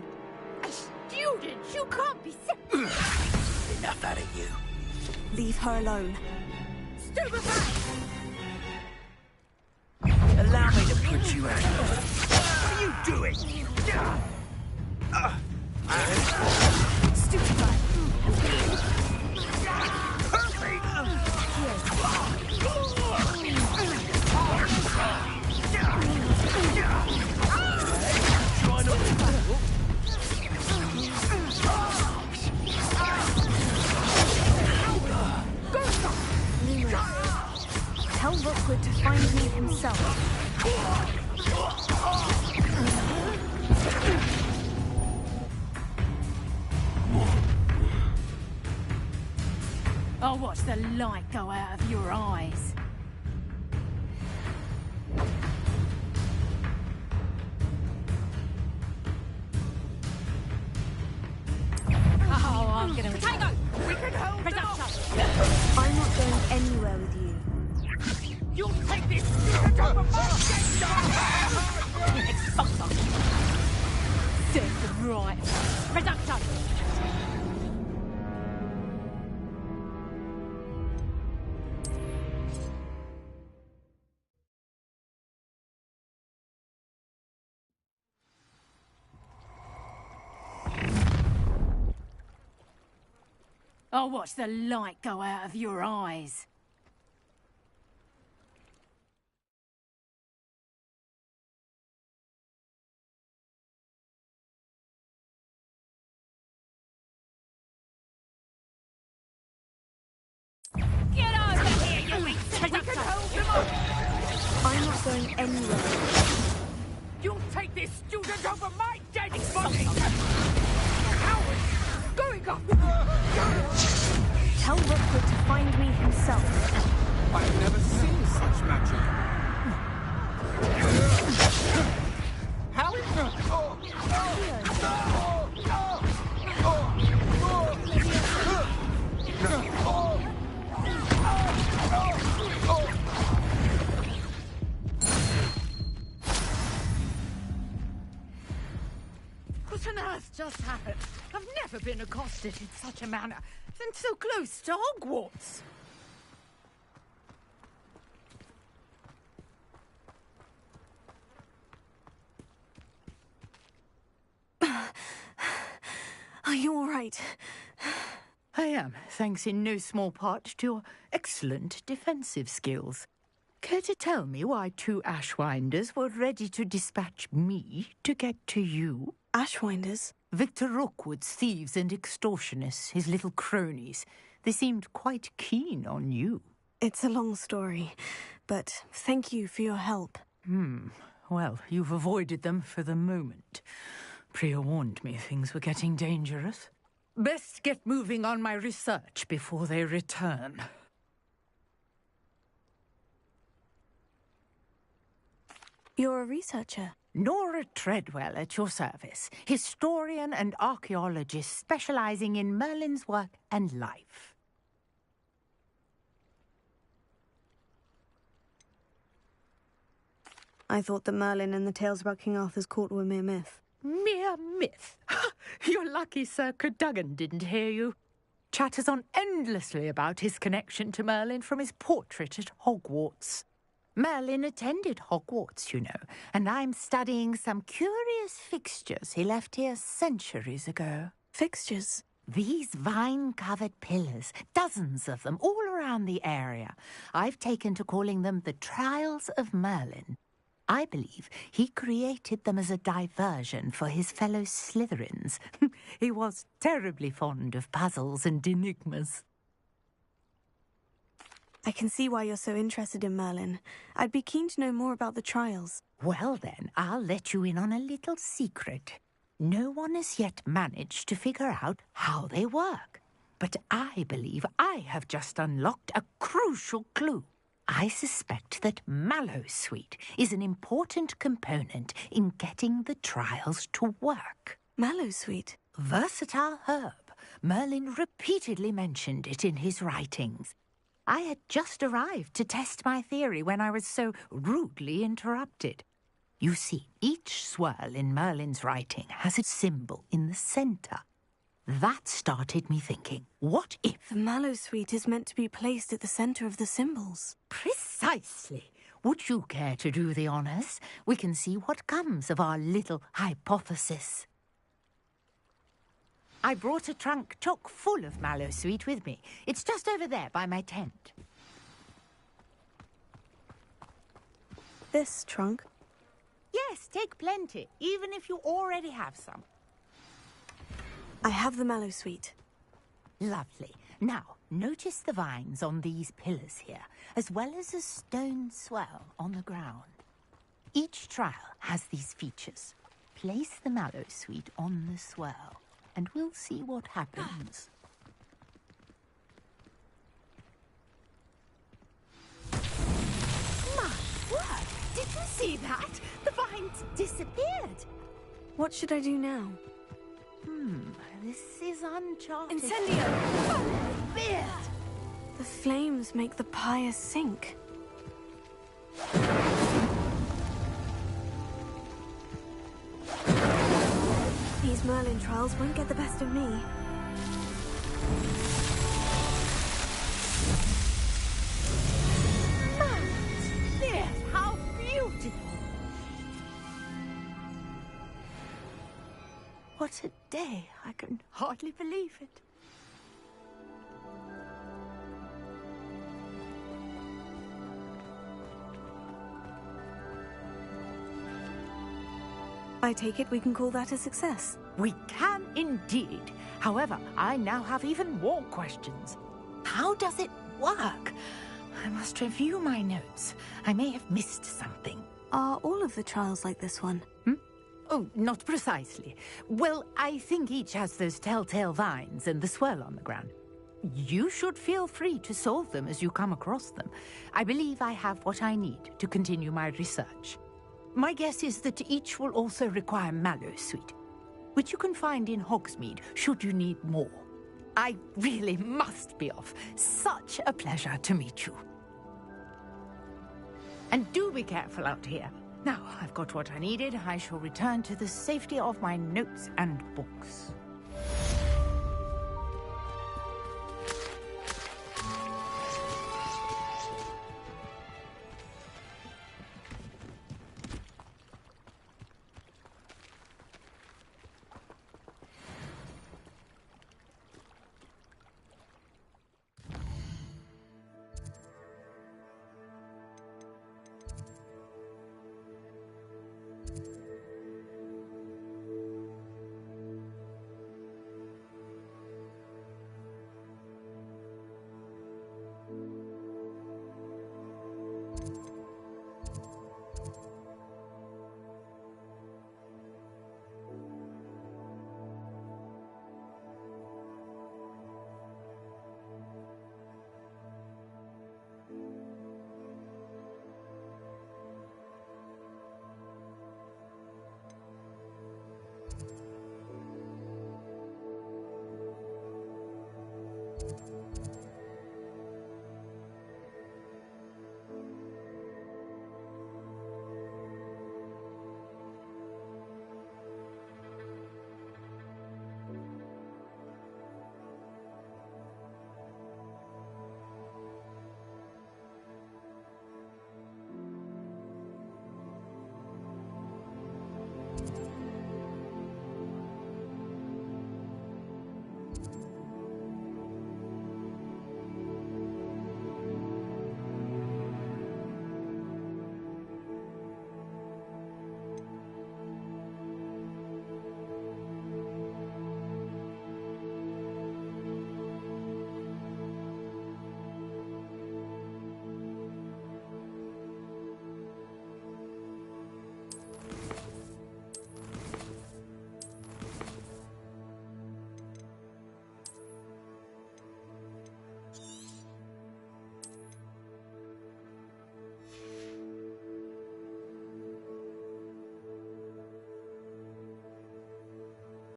S11: A student? You can't be...
S16: Enough out of you.
S1: Leave her alone.
S11: Stupefy!
S16: Allow me to put you out. What are you doing?
S11: Stupefy!
S1: Tell Rookwood to find me himself.
S11: I'll watch the light go out of your eyes. Oh, I'm gonna... Tango! We can hold Production!
S1: I'm not going anywhere with you.
S11: You'll take this student over my Expulsor! Dead right. Production! I'll watch the light go out of your eyes. Get over here, you weak production!
S1: I'm not going anywhere.
S11: You'll take this student over my dead body! Coward! Going up!
S1: Tell Rookwood to find me himself.
S17: I've never seen such magic. How is
S11: What on earth just happened? I've never been accosted in such a manner, and so close to Hogwarts.
S1: Are you all right?
S11: I am, thanks in no small part to your excellent defensive skills. Care to tell me why two Ashwinders were ready to dispatch me to get to you?
S1: Ashwinders?
S11: Victor Rookwood's thieves and extortionists, his little cronies. They seemed quite keen on you.
S1: It's a long story, but thank you for your help.
S11: Well, you've avoided them for the moment. Priya warned me things were getting dangerous. Best get moving on my research before they return.
S1: You're a researcher?
S11: Nora Treadwell at your service, historian and archaeologist specializing in Merlin's work and life.
S1: I thought that Merlin and the tales about King Arthur's court were mere myth.
S11: Mere myth? You're lucky Sir Cadogan didn't hear you. Chatters on endlessly about his connection to Merlin from his portrait at Hogwarts. Merlin attended Hogwarts, you know, and I'm studying some curious fixtures he left here centuries ago.
S1: Fixtures?
S11: These vine-covered pillars, dozens of them, all around the area. I've taken to calling them the Trials of Merlin. I believe he created them as a diversion for his fellow Slytherins. He was terribly fond of puzzles and enigmas.
S1: I can see why you're so interested in Merlin. I'd be keen to know more about the trials.
S11: Well then, I'll let you in on a little secret. No one has yet managed to figure out how they work. But I believe I have just unlocked a crucial clue. I suspect that Mallowsweet is an important component in getting the trials to work.
S1: Mallowsweet?
S11: Versatile herb. Merlin repeatedly mentioned it in his writings. I had just arrived to test my theory when I was so rudely interrupted. You see, each swirl in Merlin's writing has a symbol in the centre. That started me thinking, what if...
S1: The Mallowsweet is meant to be placed at the centre of the symbols.
S11: Precisely. Would you care to do the honours? We can see what comes of our little hypothesis. I brought a trunk chock full of Mallowsweet with me. It's just over there by my tent.
S1: This trunk?
S11: Yes, take plenty, even if you already have some.
S1: I have the Mallowsweet.
S11: Lovely. Now, notice the vines on these pillars here, as well as a stone swell on the ground. Each trial has these features. Place the Mallowsweet on the swell, and we'll see what happens. My word! Did you see that? The vines disappeared.
S1: What should I do now?
S11: This is uncharted.
S1: Incendio!
S11: Forbid!
S1: The flames make the pyre sink. These Merlin trials won't get the best of me.
S11: Yes, how beautiful! What a day! I can hardly believe it.
S1: I take it we can call that a success.
S11: We can indeed. However, I now have even more questions. How does it work? I must review my notes. I may have missed something.
S1: Are all of the trials like this one?
S11: Oh, not precisely. Well, I think each has those telltale vines and the swirl on the ground. You should feel free to solve them as you come across them. I believe I have what I need to continue my research. My guess is that each will also require Mallowsweet, which you can find in Hogsmeade should you need more. I really must be off. Such a pleasure to meet you. And do be careful out here. Now I've got what I needed. I shall return to the safety of my notes and books.